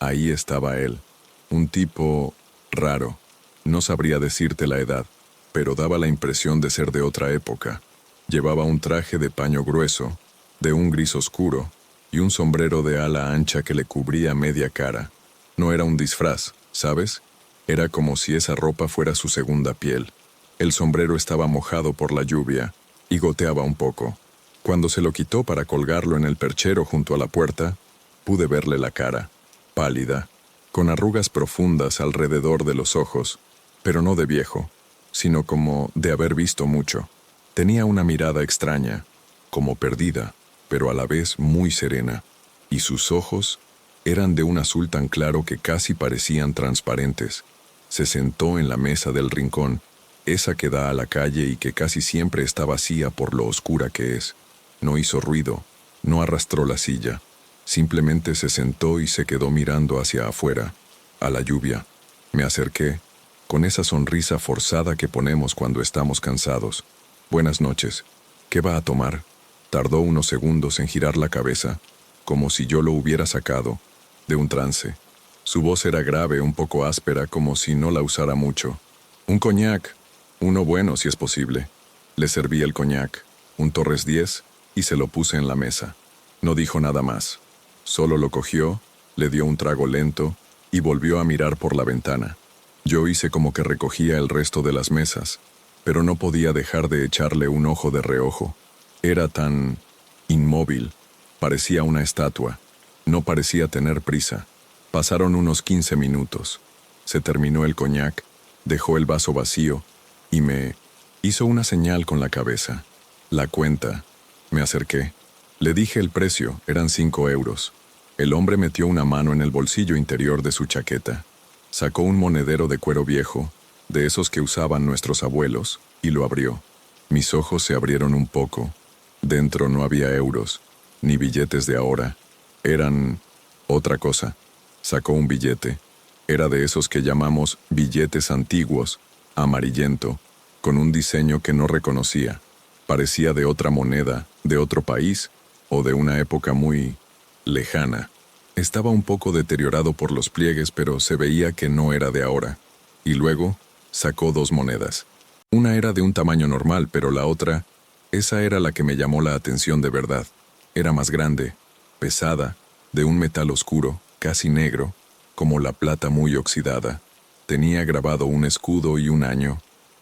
Ahí estaba él. Un tipo raro. No sabría decirte la edad, pero daba la impresión de ser de otra época. Llevaba un traje de paño grueso, de un gris oscuro, y un sombrero de ala ancha que le cubría media cara. No era un disfraz, ¿sabes? Era como si esa ropa fuera su segunda piel. El sombrero estaba mojado por la lluvia y goteaba un poco. Cuando se lo quitó para colgarlo en el perchero junto a la puerta, pude verle la cara, pálida, con arrugas profundas alrededor de los ojos, pero no de viejo, sino como de haber visto mucho. Tenía una mirada extraña, como perdida, pero a la vez muy serena, y sus ojos eran de un azul tan claro que casi parecían transparentes. Se sentó en la mesa del rincón, esa que da a la calle y que casi siempre está vacía por lo oscura que es. No hizo ruido, no arrastró la silla. Simplemente se sentó y se quedó mirando hacia afuera, a la lluvia. Me acerqué, con esa sonrisa forzada que ponemos cuando estamos cansados. Buenas noches. ¿Qué va a tomar? Tardó unos segundos en girar la cabeza, como si yo lo hubiera sacado de un trance. Su voz era grave, un poco áspera, como si no la usara mucho. Un coñac, uno bueno si es posible. Le serví el coñac, un Torres 10, y se lo puse en la mesa. No dijo nada más. Solo lo cogió, le dio un trago lento y volvió a mirar por la ventana. Yo hice como que recogía el resto de las mesas, pero no podía dejar de echarle un ojo de reojo. Era tan inmóvil, parecía una estatua, no parecía tener prisa. Pasaron unos 15 minutos. Se terminó el coñac, dejó el vaso vacío y me hizo una señal con la cabeza. La cuenta. Me acerqué. Le dije el precio, eran 5 euros. El hombre metió una mano en el bolsillo interior de su chaqueta. Sacó un monedero de cuero viejo, de esos que usaban nuestros abuelos, y lo abrió. Mis ojos se abrieron un poco. Dentro no había euros, ni billetes de ahora. Eran otra cosa. Sacó un billete. Era de esos que llamamos billetes antiguos, amarillento, con un diseño que no reconocía. Parecía de otra moneda, de otro país, o de una época muy lejana. Estaba un poco deteriorado por los pliegues, pero se veía que no era de ahora. Y luego sacó 2 monedas. Una era de un tamaño normal, pero la otra, esa era la que me llamó la atención de verdad. Era más grande, pesada, de un metal oscuro, casi negro, como la plata muy oxidada. Tenía grabado un escudo y un año.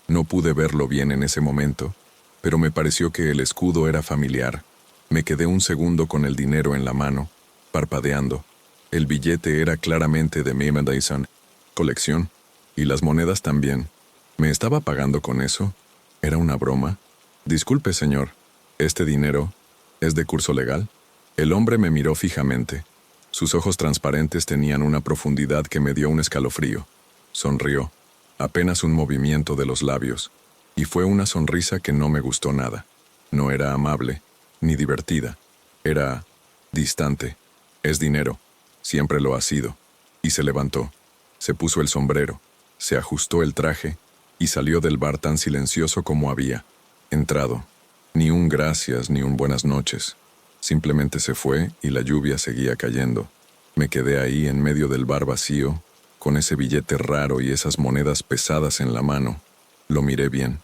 No pude verlo bien en ese momento, pero me pareció que el escudo era familiar. Me quedé un segundo con el dinero en la mano, parpadeando. El billete era claramente de Mehmet Dyson, colección, y las monedas también. ¿Me estaba pagando con eso? ¿Era una broma? Disculpe, señor, ¿este dinero es de curso legal? El hombre me miró fijamente. Sus ojos transparentes tenían una profundidad que me dio un escalofrío. Sonrió, apenas un movimiento de los labios, y fue una sonrisa que no me gustó nada. No era amable, ni divertida. Era distante. Es dinero. Siempre lo ha sido. Y se levantó. Se puso el sombrero, se ajustó el traje y salió del bar tan silencioso como había entrado. Ni un gracias ni un buenas noches. Simplemente se fue y la lluvia seguía cayendo. Me quedé ahí en medio del bar vacío, con ese billete raro y esas monedas pesadas en la mano. Lo miré bien.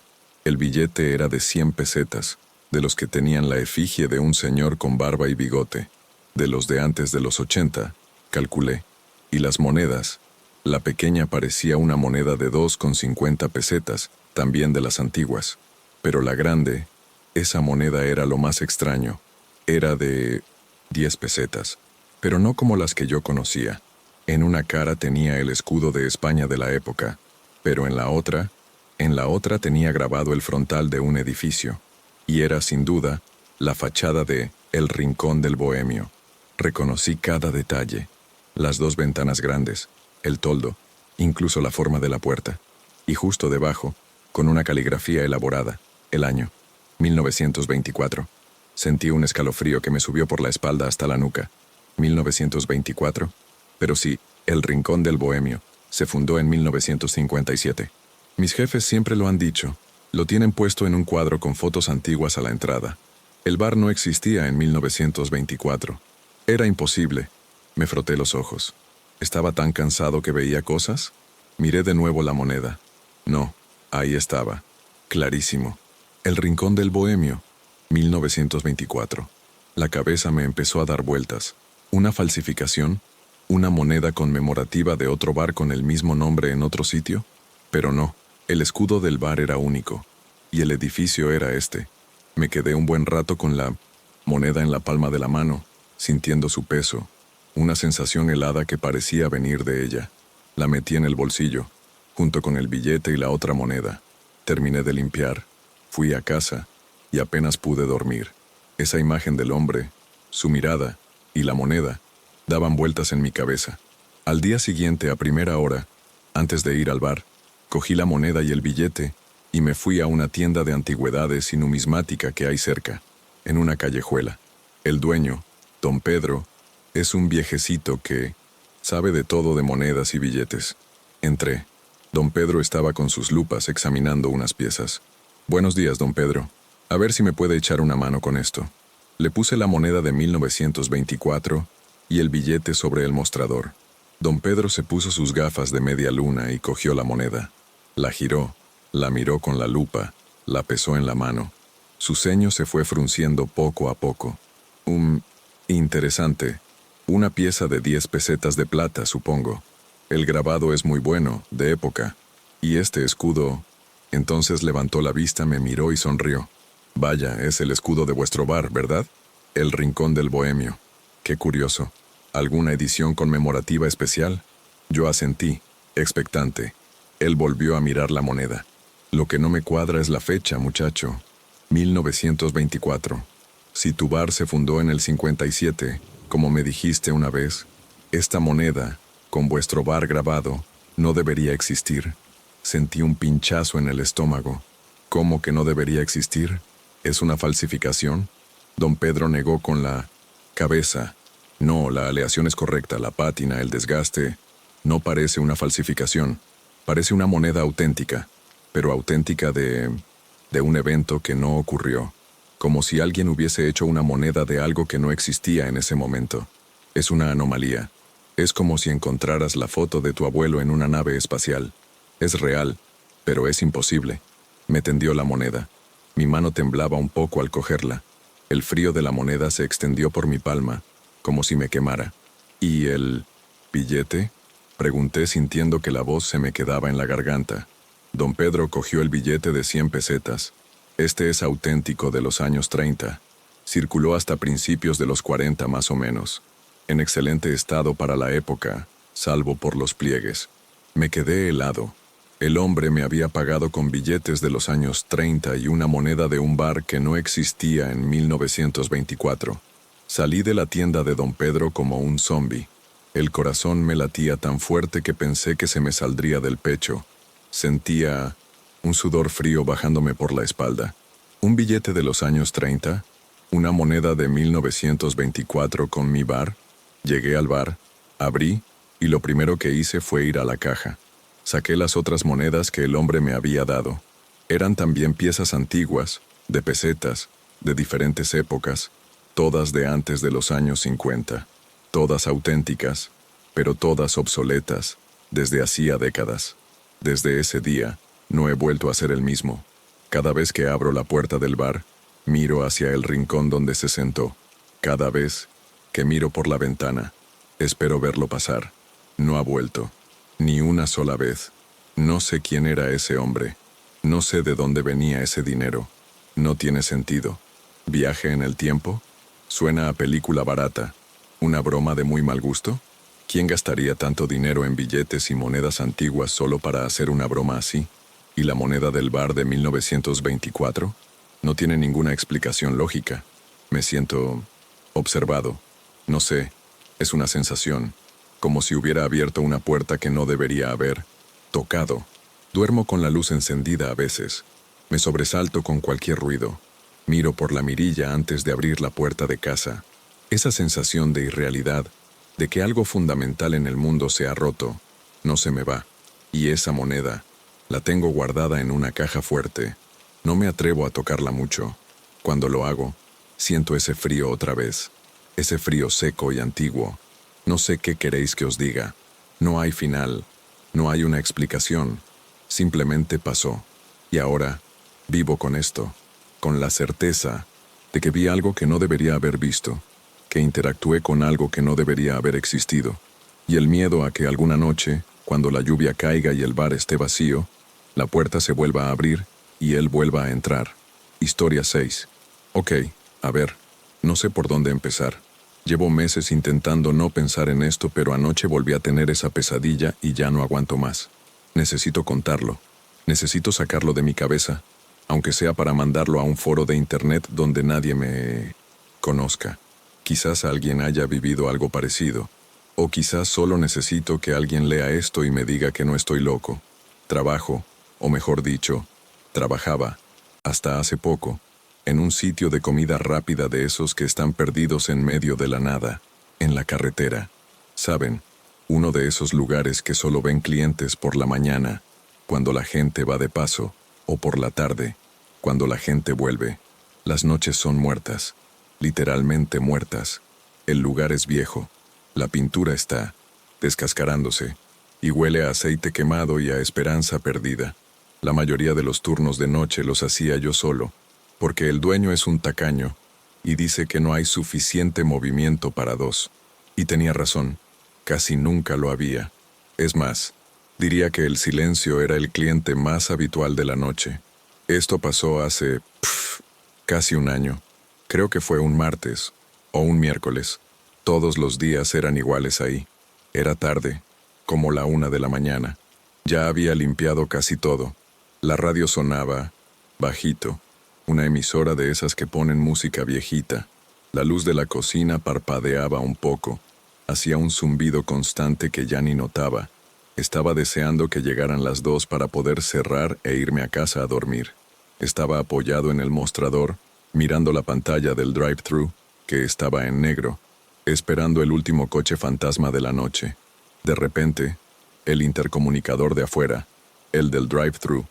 El billete era de 100 pesetas, de los que tenían la efigie de un señor con barba y bigote, de los de antes de los 80, calculé. Y las monedas, la pequeña parecía una moneda de 2,50 pesetas, también de las antiguas. Pero la grande, esa moneda era lo más extraño. Era de 10 pesetas, pero no como las que yo conocía. En una cara tenía el escudo de España de la época, pero en la otra tenía grabado el frontal de un edificio, y era sin duda la fachada de El Rincón del Bohemio. Reconocí cada detalle, las 2 ventanas grandes, el toldo, incluso la forma de la puerta, y justo debajo, con una caligrafía elaborada, el año, 1924. Sentí un escalofrío que me subió por la espalda hasta la nuca. 1924. Pero sí, El Rincón del Bohemio se fundó en 1957. Mis jefes siempre lo han dicho. Lo tienen puesto en un cuadro con fotos antiguas a la entrada. El bar no existía en 1924. Era imposible. Me froté los ojos. ¿Estaba tan cansado que veía cosas? Miré de nuevo la moneda. No, ahí estaba. Clarísimo. El Rincón del Bohemio. 1924. La cabeza me empezó a dar vueltas. ¿Una falsificación? ¿Una moneda conmemorativa de otro bar con el mismo nombre en otro sitio? Pero no, el escudo del bar era único. Y el edificio era este. Me quedé un buen rato con la moneda en la palma de la mano, sintiendo su peso, una sensación helada que parecía venir de ella. La metí en el bolsillo, junto con el billete y la otra moneda. Terminé de limpiar, fui a casa, y apenas pude dormir. Esa imagen del hombre, su mirada y la moneda daban vueltas en mi cabeza. Al día siguiente, a primera hora, antes de ir al bar, cogí la moneda y el billete y me fui a una tienda de antigüedades y numismática que hay cerca, en una callejuela. El dueño, don Pedro, es un viejecito que sabe de todo de monedas y billetes. Entré. Don Pedro estaba con sus lupas examinando unas piezas. Buenos días, don Pedro. A ver si me puede echar una mano con esto. Le puse la moneda de 1924 y el billete sobre el mostrador. Don Pedro se puso sus gafas de media luna y cogió la moneda. La giró, la miró con la lupa, la pesó en la mano. Su ceño se fue frunciendo poco a poco. Interesante. Una pieza de 10 pesetas de plata, supongo. El grabado es muy bueno, de época. Y este escudo... Entonces levantó la vista, me miró y sonrió. Vaya, es el escudo de vuestro bar, ¿verdad? El Rincón del Bohemio. Qué curioso. ¿Alguna edición conmemorativa especial? Yo asentí, expectante. Él volvió a mirar la moneda. Lo que no me cuadra es la fecha, muchacho. 1924. Si tu bar se fundó en el 57, como me dijiste una vez, esta moneda, con vuestro bar grabado, no debería existir. Sentí un pinchazo en el estómago. ¿Cómo que no debería existir? ¿Es una falsificación? Don Pedro negó con la cabeza. No, la aleación es correcta, la pátina, el desgaste. No parece una falsificación. Parece una moneda auténtica, pero auténtica de un evento que no ocurrió. Como si alguien hubiese hecho una moneda de algo que no existía en ese momento. Es una anomalía. Es como si encontraras la foto de tu abuelo en una nave espacial. Es real, pero es imposible. Me tendió la moneda. Mi mano temblaba un poco al cogerla. El frío de la moneda se extendió por mi palma, como si me quemara. ¿Y el billete? Pregunté sintiendo que la voz se me quedaba en la garganta. Don Pedro cogió el billete de 100 pesetas. Este es auténtico de los años 30. Circuló hasta principios de los 40 más o menos. En excelente estado para la época, salvo por los pliegues. Me quedé helado. El hombre me había pagado con billetes de los años 30 y una moneda de un bar que no existía en 1924. Salí de la tienda de don Pedro como un zombi. El corazón me latía tan fuerte que pensé que se me saldría del pecho. Sentía un sudor frío bajándome por la espalda. Un billete de los años 30, una moneda de 1924 con mi bar. Llegué al bar, abrí, y lo primero que hice fue ir a la caja. Saqué las otras monedas que el hombre me había dado. Eran también piezas antiguas, de pesetas, de diferentes épocas, todas de antes de los años 50, todas auténticas, pero todas obsoletas, desde hacía décadas. Desde ese día, no he vuelto a ser el mismo. Cada vez que abro la puerta del bar, miro hacia el rincón donde se sentó. Cada vez que miro por la ventana, espero verlo pasar. No ha vuelto. Ni una sola vez. No sé quién era ese hombre. No sé de dónde venía ese dinero. No tiene sentido. ¿Viaje en el tiempo? Suena a película barata. ¿Una broma de muy mal gusto? ¿Quién gastaría tanto dinero en billetes y monedas antiguas solo para hacer una broma así? ¿Y la moneda del bar de 1924? No tiene ninguna explicación lógica. Me siento observado. No sé, es una sensación, como si hubiera abierto una puerta que no debería haber tocado. Duermo con la luz encendida a veces. Me sobresalto con cualquier ruido. Miro por la mirilla antes de abrir la puerta de casa. Esa sensación de irrealidad, de que algo fundamental en el mundo se ha roto, no se me va. Y esa moneda, la tengo guardada en una caja fuerte. No me atrevo a tocarla mucho. Cuando lo hago, siento ese frío otra vez. Ese frío seco y antiguo. No sé qué queréis que os diga. No hay final. No hay una explicación. Simplemente pasó. Y ahora, vivo con esto. Con la certeza de que vi algo que no debería haber visto. Que interactué con algo que no debería haber existido. Y el miedo a que alguna noche, cuando la lluvia caiga y el bar esté vacío, la puerta se vuelva a abrir y él vuelva a entrar. Historia 6. Ok, a ver. No sé por dónde empezar. Llevo meses intentando no pensar en esto, pero anoche volví a tener esa pesadilla y ya no aguanto más. Necesito contarlo. Necesito sacarlo de mi cabeza, aunque sea para mandarlo a un foro de internet donde nadie me conozca. Quizás alguien haya vivido algo parecido. O quizás solo necesito que alguien lea esto y me diga que no estoy loco. Trabajo, o mejor dicho, trabajaba, hasta hace poco, en un sitio de comida rápida de esos que están perdidos en medio de la nada, en la carretera. ¿Saben? Uno de esos lugares que solo ven clientes por la mañana, cuando la gente va de paso, o por la tarde, cuando la gente vuelve. Las noches son muertas, literalmente muertas. El lugar es viejo, la pintura está descascarándose, y huele a aceite quemado y a esperanza perdida. La mayoría de los turnos de noche los hacía yo solo, porque el dueño es un tacaño, y dice que no hay suficiente movimiento para dos. Y tenía razón, casi nunca lo había. Es más, diría que el silencio era el cliente más habitual de la noche. Esto pasó hace, casi un año. Creo que fue un martes, o un miércoles. Todos los días eran iguales ahí. Era tarde, como la 1 de la mañana. Ya había limpiado casi todo. La radio sonaba, bajito. Una emisora de esas que ponen música viejita. La luz de la cocina parpadeaba un poco. Hacía un zumbido constante que ya ni notaba. Estaba deseando que llegaran las 2 para poder cerrar e irme a casa a dormir. Estaba apoyado en el mostrador, mirando la pantalla del drive-thru, que estaba en negro, esperando el último coche fantasma de la noche. De repente, el intercomunicador de afuera, el del drive-thru,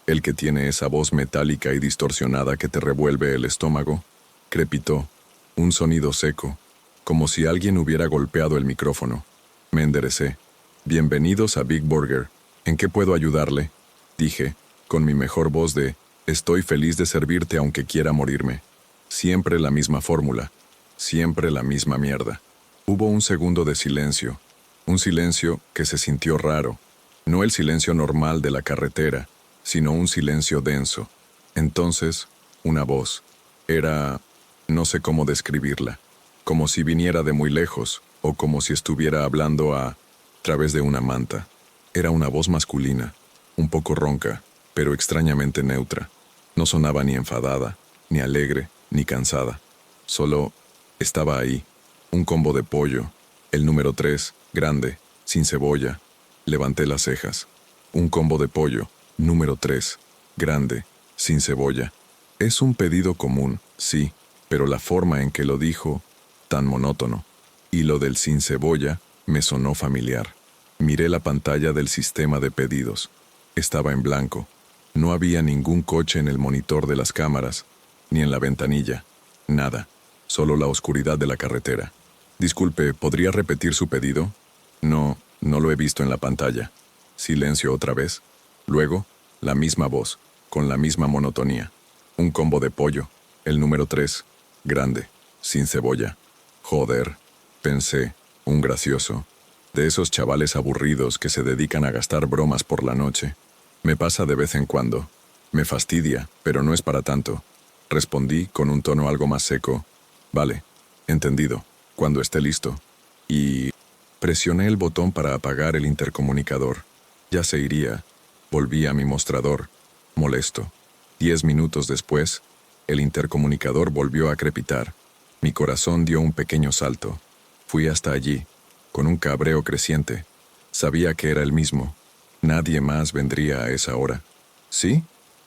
el que tiene esa voz metálica y distorsionada que te revuelve el estómago, crepitó, un sonido seco, como si alguien hubiera golpeado el micrófono. Me enderecé. Bienvenidos a Big Burger. ¿En qué puedo ayudarle? Dije, con mi mejor voz de, estoy feliz de servirte aunque quiera morirme. Siempre la misma fórmula. Siempre la misma mierda. Hubo un segundo de silencio. Un silencio que se sintió raro. No el silencio normal de la carretera, sino un silencio denso. Entonces, una voz. Era... no sé cómo describirla. Como si viniera de muy lejos, o como si estuviera hablando a través de una manta. Era una voz masculina, un poco ronca, pero extrañamente neutra. No sonaba ni enfadada, ni alegre, ni cansada. Solo estaba ahí. Un combo de pollo. El número 3, grande, sin cebolla. Levanté las cejas. Un combo de pollo. Número 3, grande, sin cebolla. Es un pedido común, sí, pero la forma en que lo dijo, tan monótono. Y lo del sin cebolla me sonó familiar. Miré la pantalla del sistema de pedidos. Estaba en blanco. No había ningún coche en el monitor de las cámaras, ni en la ventanilla. Nada. Solo la oscuridad de la carretera. Disculpe, ¿podría repetir su pedido? No, no lo he visto en la pantalla. Silencio otra vez. Luego, la misma voz, con la misma monotonía. Un combo de pollo. El número 3, grande, sin cebolla. Joder, pensé, un gracioso. De esos chavales aburridos que se dedican a gastar bromas por la noche. Me pasa de vez en cuando. Me fastidia, pero no es para tanto. Respondí con un tono algo más seco. Vale, entendido, cuando esté listo. Y presioné el botón para apagar el intercomunicador. Ya se iría. Volví a mi mostrador, molesto. 10 minutos después, el intercomunicador volvió a crepitar. Mi corazón dio un pequeño salto. Fui hasta allí, con un cabreo creciente. Sabía que era el mismo. Nadie más vendría a esa hora. ¿Sí?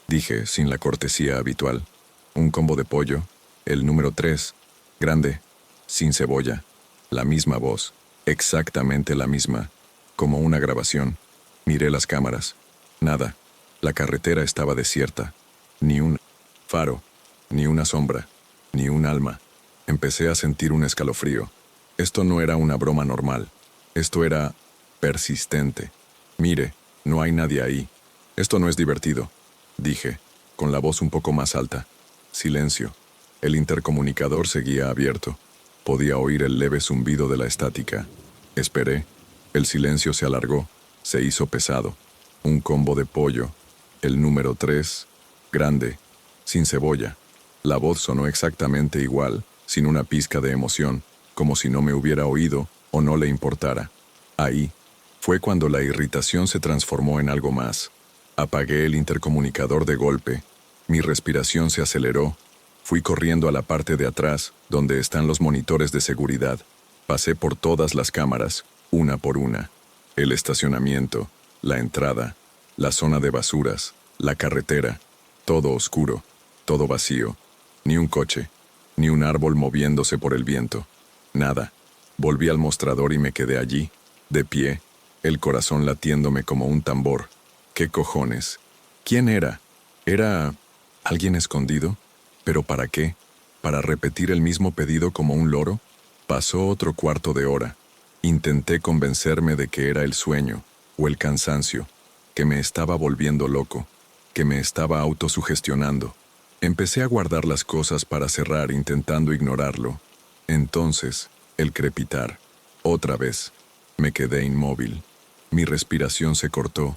Dije, sin la cortesía habitual. Un combo de pollo, el número 3, grande, sin cebolla. La misma voz, exactamente la misma, como una grabación. Miré las cámaras. Nada. La carretera estaba desierta. Ni un faro, ni una sombra, ni un alma. Empecé a sentir un escalofrío. Esto no era una broma normal. Esto era persistente. Mire, no hay nadie ahí. Esto no es divertido, dije, con la voz un poco más alta. Silencio. El intercomunicador seguía abierto. Podía oír el leve zumbido de la estática. Esperé. El silencio se alargó. Se hizo pesado. Un combo de pollo. El número 3, grande, sin cebolla. La voz sonó exactamente igual, sin una pizca de emoción, como si no me hubiera oído o no le importara. Ahí fue cuando la irritación se transformó en algo más. Apagué el intercomunicador de golpe. Mi respiración se aceleró. Fui corriendo a la parte de atrás, donde están los monitores de seguridad. Pasé por todas las cámaras, una por una. El estacionamiento, la entrada, la zona de basuras, la carretera, todo oscuro, todo vacío. Ni un coche, ni un árbol moviéndose por el viento. Nada. Volví al mostrador y me quedé allí, de pie, el corazón latiéndome como un tambor. ¿Qué cojones? ¿Quién era? ¿Era alguien escondido? ¿Pero para qué? ¿Para repetir el mismo pedido como un loro? Pasó otro cuarto de hora. Intenté convencerme de que era el sueño, o el cansancio, que me estaba volviendo loco, que me estaba autosugestionando. Empecé a guardar las cosas para cerrar intentando ignorarlo. Entonces, el crepitar. Otra vez. Me quedé inmóvil. Mi respiración se cortó.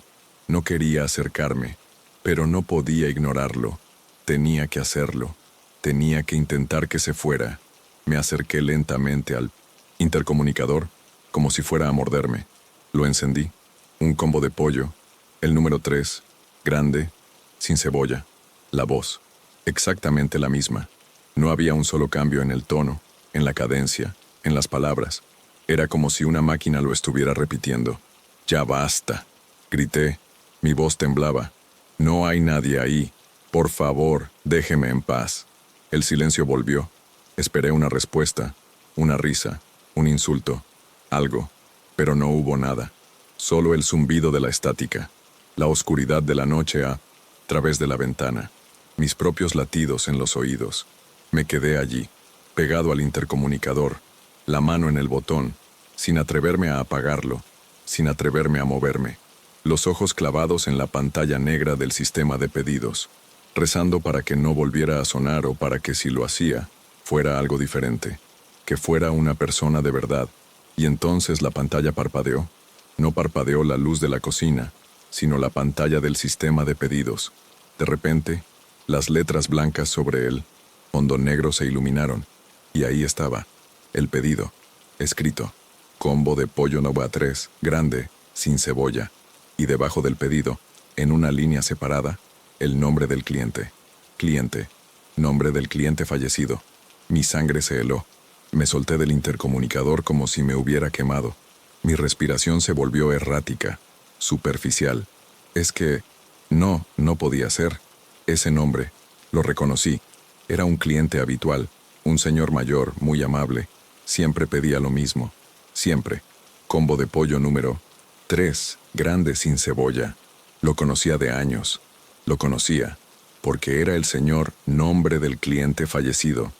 No quería acercarme, pero no podía ignorarlo. Tenía que hacerlo. Tenía que intentar que se fuera. Me acerqué lentamente al intercomunicador, como si fuera a morderme. Lo encendí. Un combo de pollo. El número 3, grande, sin cebolla. La voz. Exactamente la misma. No había un solo cambio en el tono, en la cadencia, en las palabras. Era como si una máquina lo estuviera repitiendo. «Ya basta», grité. Mi voz temblaba. «No hay nadie ahí. Por favor, déjeme en paz». El silencio volvió. Esperé una respuesta, una risa, un insulto, algo, pero no hubo nada. Solo el zumbido de la estática, la oscuridad de la noche a través de la ventana, mis propios latidos en los oídos. Me quedé allí, pegado al intercomunicador, la mano en el botón, sin atreverme a apagarlo, sin atreverme a moverme, los ojos clavados en la pantalla negra del sistema de pedidos, rezando para que no volviera a sonar o para que si lo hacía, fuera algo diferente, que fuera una persona de verdad. Y entonces la pantalla parpadeó. No parpadeó la luz de la cocina, sino la pantalla del sistema de pedidos. De repente, las letras blancas sobre el fondo negro se iluminaron, y ahí estaba, el pedido, escrito, combo de pollo Nova 3, grande, sin cebolla, y debajo del pedido, en una línea separada, el nombre del cliente. Cliente, nombre del cliente fallecido. Mi sangre se heló. Me solté del intercomunicador como si me hubiera quemado. Mi respiración se volvió errática, superficial. Es que no podía ser. Ese nombre, lo reconocí. Era un cliente habitual, un señor mayor, muy amable. Siempre pedía lo mismo. Siempre. Combo de pollo número 3, grande sin cebolla. Lo conocía de años. Lo conocía, porque era el señor nombre del cliente fallecido.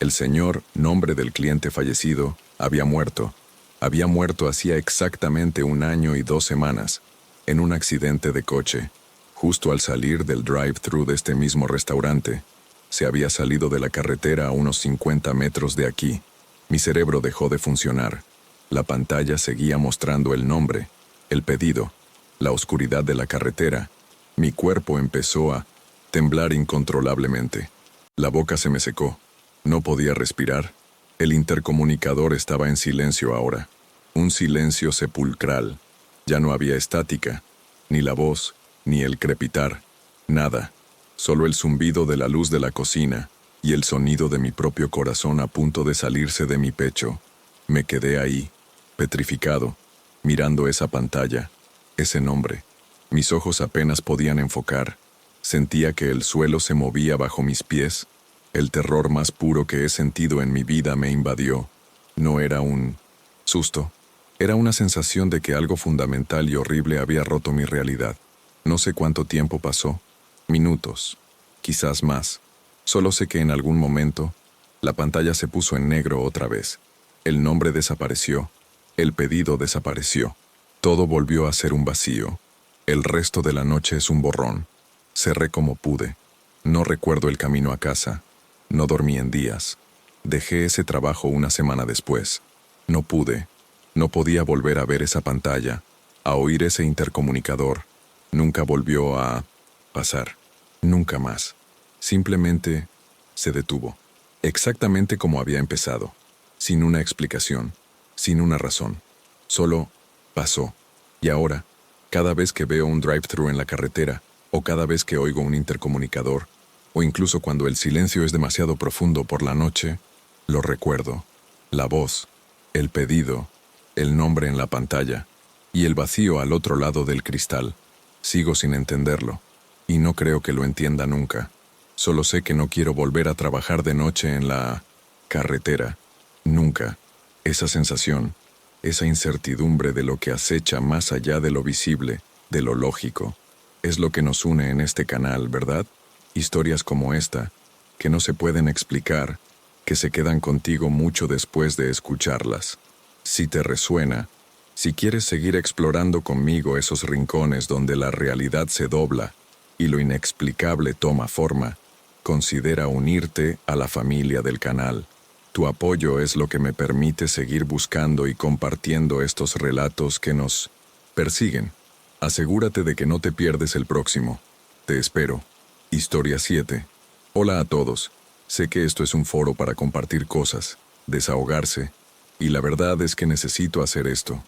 El señor nombre del cliente fallecido había muerto. Había muerto hacía exactamente 1 año y 2 semanas, en un accidente de coche. Justo al salir del drive-thru de este mismo restaurante, se había salido de la carretera a unos 50 metros de aquí. Mi cerebro dejó de funcionar. La pantalla seguía mostrando el nombre, el pedido, la oscuridad de la carretera. Mi cuerpo empezó a temblar incontrolablemente. La boca se me secó. No podía respirar. El intercomunicador estaba en silencio ahora. Un silencio sepulcral. Ya no había estática, ni la voz, ni el crepitar. Nada. Solo el zumbido de la luz de la cocina y el sonido de mi propio corazón a punto de salirse de mi pecho. Me quedé ahí, petrificado, mirando esa pantalla, ese nombre. Mis ojos apenas podían enfocar. Sentía que el suelo se movía bajo mis pies. El terror más puro que he sentido en mi vida me invadió. No era un susto. Era una sensación de que algo fundamental y horrible había roto mi realidad. No sé cuánto tiempo pasó. Minutos. Quizás más. Solo sé que en algún momento, la pantalla se puso en negro otra vez. El nombre desapareció. El pedido desapareció. Todo volvió a ser un vacío. El resto de la noche es un borrón. Cerré como pude. No recuerdo el camino a casa. No dormí en días. Dejé ese trabajo 1 semana después. No pude. No podía volver a ver esa pantalla, a oír ese intercomunicador. Nunca volvió a pasar. Nunca más. Simplemente se detuvo. Exactamente como había empezado. Sin una explicación. Sin una razón. Solo pasó. Y ahora, cada vez que veo un drive-thru en la carretera, o cada vez que oigo un intercomunicador, o incluso cuando el silencio es demasiado profundo por la noche, lo recuerdo. La voz, el pedido, el nombre en la pantalla, y el vacío al otro lado del cristal. Sigo sin entenderlo, y no creo que lo entienda nunca. Solo sé que no quiero volver a trabajar de noche en la carretera. Nunca. Esa sensación, esa incertidumbre de lo que acecha más allá de lo visible, de lo lógico, es lo que nos une en este canal, ¿verdad? Historias como esta, que no se pueden explicar, que se quedan contigo mucho después de escucharlas. Si te resuena, si quieres seguir explorando conmigo esos rincones donde la realidad se dobla y lo inexplicable toma forma, considera unirte a la familia del canal. Tu apoyo es lo que me permite seguir buscando y compartiendo estos relatos que nos persiguen. Asegúrate de que no te pierdes el próximo. Te espero. Historia 7. Hola a todos. Sé que esto es un foro para compartir cosas, desahogarse, y la verdad es que necesito hacer esto.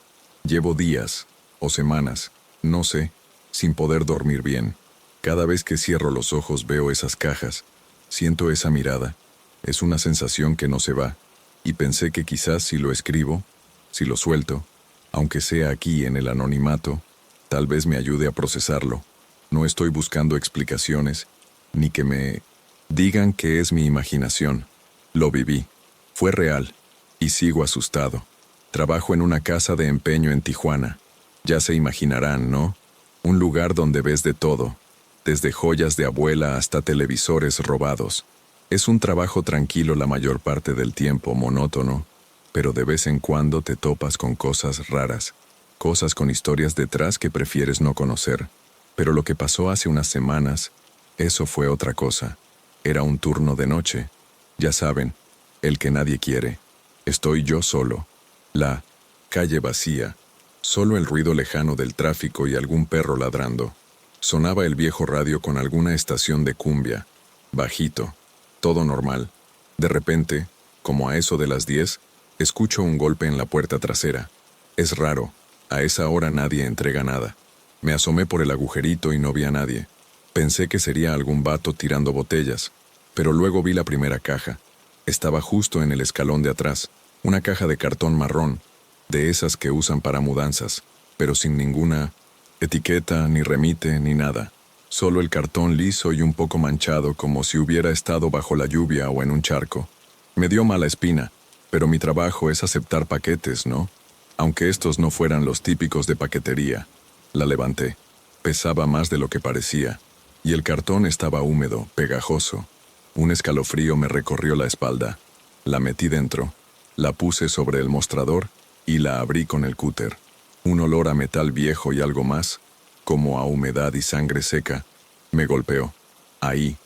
Llevo días, o semanas, no sé, sin poder dormir bien. Cada vez que cierro los ojos veo esas cajas, siento esa mirada. Es una sensación que no se va, y pensé que quizás si lo escribo, si lo suelto, aunque sea aquí en el anonimato, tal vez me ayude a procesarlo. No estoy buscando explicaciones, ni que me digan que es mi imaginación. Lo viví. Fue real. Y sigo asustado. Trabajo en una casa de empeño en Tijuana. Ya se imaginarán, ¿no? Un lugar donde ves de todo, desde joyas de abuela hasta televisores robados. Es un trabajo tranquilo la mayor parte del tiempo, monótono, pero de vez en cuando te topas con cosas raras, cosas con historias detrás que prefieres no conocer. Pero lo que pasó hace unas semanas, eso fue otra cosa. Era un turno de noche. Ya saben, el que nadie quiere. Estoy yo solo. La calle vacía. Solo el ruido lejano del tráfico y algún perro ladrando. Sonaba el viejo radio con alguna estación de cumbia. Bajito. Todo normal. De repente, como a eso de las 10, escucho un golpe en la puerta trasera. Es raro. A esa hora nadie entrega nada. Me asomé por el agujerito y no vi a nadie. Pensé que sería algún vato tirando botellas, pero luego vi la primera caja. Estaba justo en el escalón de atrás, una caja de cartón marrón, de esas que usan para mudanzas, pero sin ninguna etiqueta, ni remite, ni nada. Solo el cartón liso y un poco manchado como si hubiera estado bajo la lluvia o en un charco. Me dio mala espina, pero mi trabajo es aceptar paquetes, ¿no? Aunque estos no fueran los típicos de paquetería. La levanté. Pesaba más de lo que parecía, y el cartón estaba húmedo, pegajoso. Un escalofrío me recorrió la espalda. La metí dentro, la puse sobre el mostrador y la abrí con el cúter. Un olor a metal viejo y algo más, como a humedad y sangre seca, me golpeó. Ahí,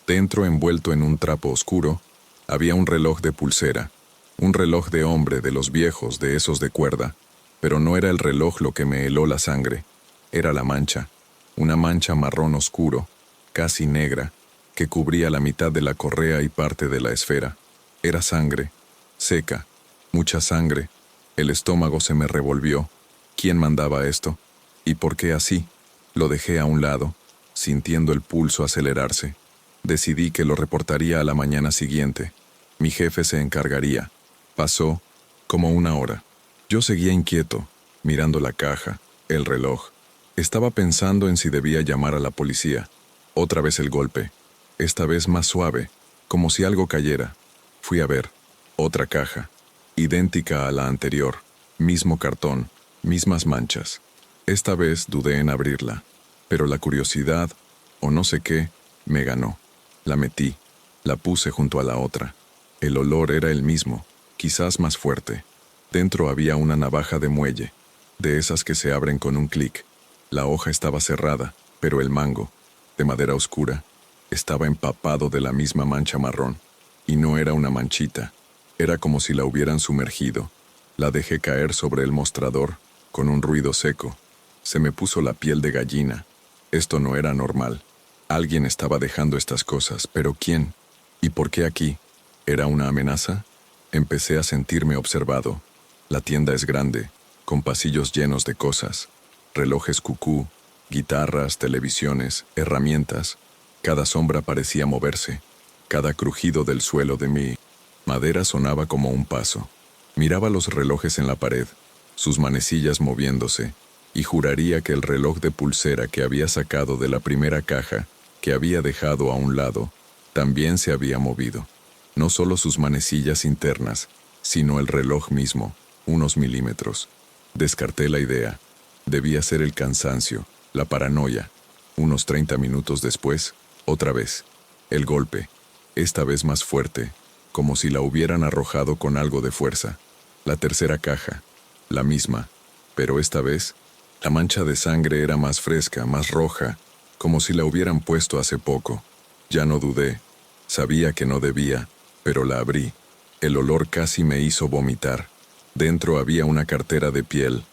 dentro envuelto en un trapo oscuro, había un reloj de pulsera, un reloj de hombre de los viejos, de esos de cuerda, pero no era el reloj lo que me heló la sangre, era la mancha, una mancha marrón oscuro, casi negra, que cubría la mitad de la correa y parte de la esfera. Era sangre, seca, mucha sangre. El estómago se me revolvió. ¿Quién mandaba esto? ¿Y por qué así? Lo dejé a un lado, sintiendo el pulso acelerarse. Decidí que lo reportaría a la mañana siguiente. Mi jefe se encargaría. Pasó como una hora. Yo seguía inquieto, mirando la caja, el reloj. Estaba pensando en si debía llamar a la policía. Otra vez el golpe. Esta vez más suave, como si algo cayera. Fui a ver. Otra caja. Idéntica a la anterior. Mismo cartón, mismas manchas. Esta vez dudé en abrirla, pero la curiosidad, o no sé qué, me ganó. La metí, la puse junto a la otra. El olor era el mismo, quizás más fuerte. Dentro había una navaja de muelle, de esas que se abren con un clic. La hoja estaba cerrada, pero el mango, de madera oscura, estaba empapado de la misma mancha marrón. Y no era una manchita, era como si la hubieran sumergido. La dejé caer sobre el mostrador, con un ruido seco. Se me puso la piel de gallina. Esto no era normal. Alguien estaba dejando estas cosas, pero ¿quién? ¿Y por qué aquí? ¿Era una amenaza? Empecé a sentirme observado. La tienda es grande, con pasillos llenos de cosas. Relojes cucú, guitarras, televisiones, herramientas. Cada sombra parecía moverse. Cada crujido del suelo de mi madera sonaba como un paso. Miraba los relojes en la pared, sus manecillas moviéndose, y juraría que el reloj de pulsera que había sacado de la primera caja, que había dejado a un lado, también se había movido. No solo sus manecillas internas, sino el reloj mismo, unos milímetros. Descarté la idea. Debía ser el cansancio, la paranoia. Unos 30 minutos después, otra vez. El golpe, esta vez más fuerte, como si la hubieran arrojado con algo de fuerza. La tercera caja, la misma, pero esta vez, la mancha de sangre era más fresca, más roja, como si la hubieran puesto hace poco. Ya no dudé. Sabía que no debía, pero la abrí. El olor casi me hizo vomitar. Dentro había una cartera de piel,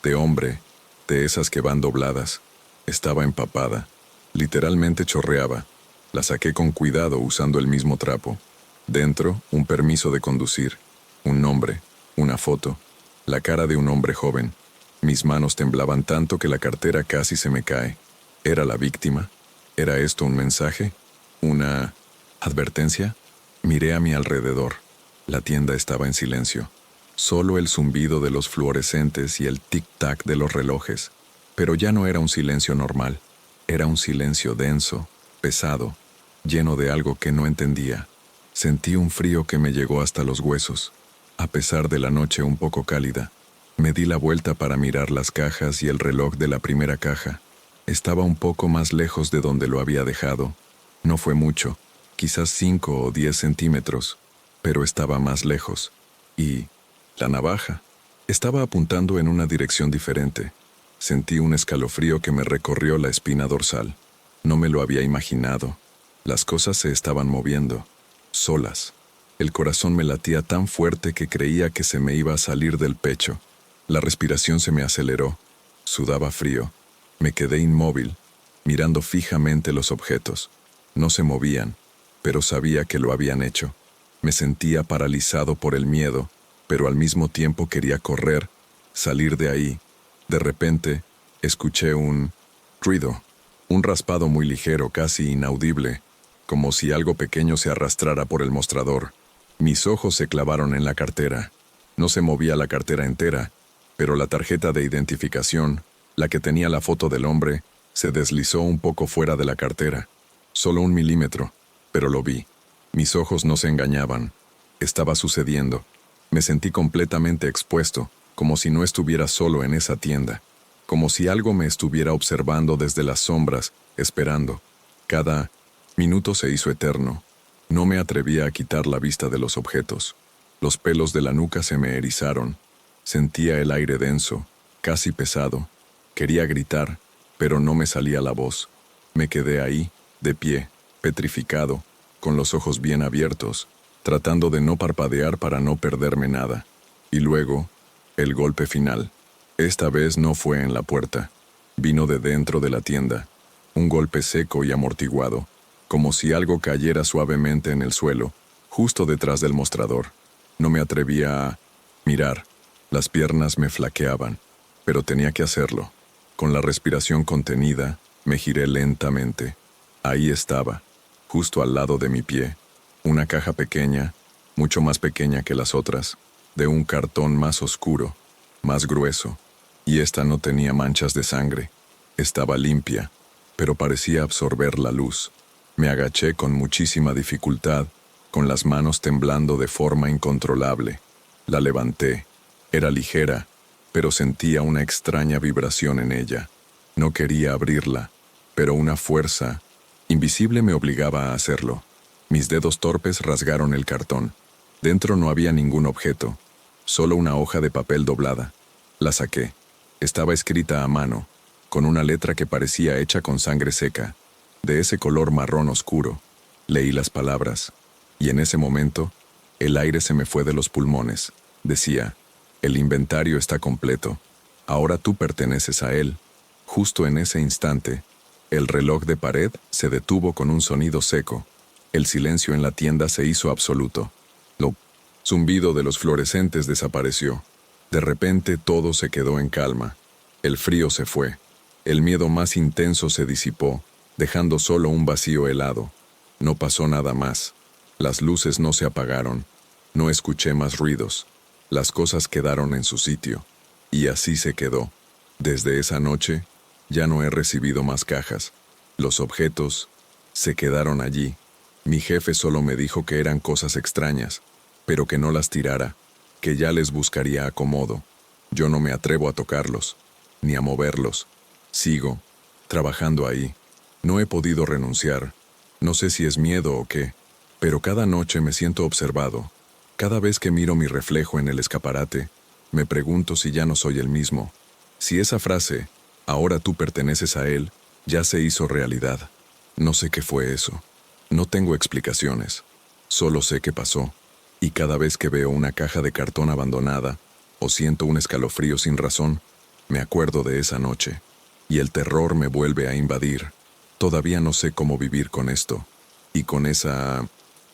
de hombre, de esas que van dobladas. Estaba empapada. Literalmente chorreaba. La saqué con cuidado usando el mismo trapo. Dentro, un permiso de conducir, un nombre, una foto, la cara de un hombre joven. Mis manos temblaban tanto que la cartera casi se me cae. ¿Era la víctima? ¿Era esto un mensaje? ¿Una advertencia? Miré a mi alrededor. La tienda estaba en silencio. Solo el zumbido de los fluorescentes y el tic-tac de los relojes. Pero ya no era un silencio normal. Era un silencio denso, pesado, lleno de algo que no entendía. Sentí un frío que me llegó hasta los huesos. A pesar de la noche un poco cálida, me di la vuelta para mirar las cajas y el reloj de la primera caja. Estaba un poco más lejos de donde lo había dejado. No fue mucho, quizás 5 o 10 centímetros, pero estaba más lejos. Y la navaja estaba apuntando en una dirección diferente. Sentí un escalofrío que me recorrió la espina dorsal. No me lo había imaginado. Las cosas se estaban moviendo, solas. El corazón me latía tan fuerte que creía que se me iba a salir del pecho. La respiración se me aceleró, sudaba frío. Me quedé inmóvil, mirando fijamente los objetos. No se movían, pero sabía que lo habían hecho. Me sentía paralizado por el miedo, pero al mismo tiempo quería correr, salir de ahí. De repente, escuché un ruido, un raspado muy ligero, casi inaudible, como si algo pequeño se arrastrara por el mostrador. Mis ojos se clavaron en la cartera. No se movía la cartera entera, pero la tarjeta de identificación, la que tenía la foto del hombre, se deslizó un poco fuera de la cartera. Solo 1 milímetro, pero lo vi. Mis ojos no se engañaban. Estaba sucediendo. Me sentí completamente expuesto, como si no estuviera solo en esa tienda, como si algo me estuviera observando desde las sombras, esperando. Cada minuto se hizo eterno. No me atrevía a quitar la vista de los objetos. Los pelos de la nuca se me erizaron. Sentía el aire denso, casi pesado. Quería gritar, pero no me salía la voz. Me quedé ahí, de pie, petrificado, con los ojos bien abiertos, tratando de no parpadear para no perderme nada. Y luego, el golpe final. Esta vez no fue en la puerta. Vino de dentro de la tienda. Un golpe seco y amortiguado, como si algo cayera suavemente en el suelo, justo detrás del mostrador. No me atrevía a mirar. Las piernas me flaqueaban, pero tenía que hacerlo. Con la respiración contenida, me giré lentamente. Ahí estaba, justo al lado de mi pie, una caja pequeña, mucho más pequeña que las otras, de un cartón más oscuro, más grueso, y esta no tenía manchas de sangre. Estaba limpia, pero parecía absorber la luz. Me agaché con muchísima dificultad, con las manos temblando de forma incontrolable. La levanté. Era ligera, pero sentía una extraña vibración en ella. No quería abrirla, pero una fuerza invisible me obligaba a hacerlo. Mis dedos torpes rasgaron el cartón. Dentro no había ningún objeto, solo una hoja de papel doblada. La saqué. Estaba escrita a mano, con una letra que parecía hecha con sangre seca, de ese color marrón oscuro. Leí las palabras, y en ese momento, el aire se me fue de los pulmones. Decía: el inventario está completo. Ahora tú perteneces a él. Justo en ese instante, el reloj de pared se detuvo con un sonido seco. El silencio en la tienda se hizo absoluto. El zumbido de los fluorescentes desapareció. De repente todo se quedó en calma. El frío se fue. El miedo más intenso se disipó, dejando solo un vacío helado. No pasó nada más. Las luces no se apagaron. No escuché más ruidos. Las cosas quedaron en su sitio. Y así se quedó. Desde esa noche, ya no he recibido más cajas. Los objetos se quedaron allí. Mi jefe solo me dijo que eran cosas extrañas, pero que no las tirara, que ya les buscaría acomodo. Yo no me atrevo a tocarlos, ni a moverlos. Sigo trabajando ahí. No he podido renunciar. No sé si es miedo o qué, pero cada noche me siento observado. Cada vez que miro mi reflejo en el escaparate, me pregunto si ya no soy el mismo. Si esa frase, ahora tú perteneces a él, ya se hizo realidad. No sé qué fue eso. No tengo explicaciones. Solo sé qué pasó. Y cada vez que veo una caja de cartón abandonada, o siento un escalofrío sin razón, me acuerdo de esa noche. Y el terror me vuelve a invadir. Todavía no sé cómo vivir con esto. Y con esa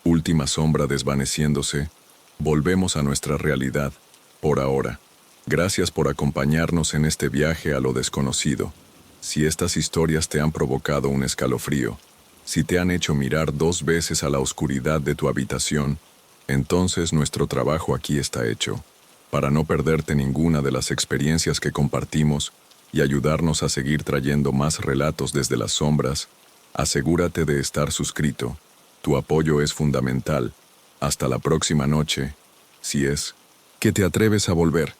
última sombra desvaneciéndose, volvemos a nuestra realidad, por ahora. Gracias por acompañarnos en este viaje a lo desconocido. Si estas historias te han provocado un escalofrío, si te han hecho mirar 2 veces a la oscuridad de tu habitación, entonces nuestro trabajo aquí está hecho. Para no perderte ninguna de las experiencias que compartimos y ayudarnos a seguir trayendo más relatos desde las sombras, asegúrate de estar suscrito. Tu apoyo es fundamental. Hasta la próxima noche, si es que te atreves a volver.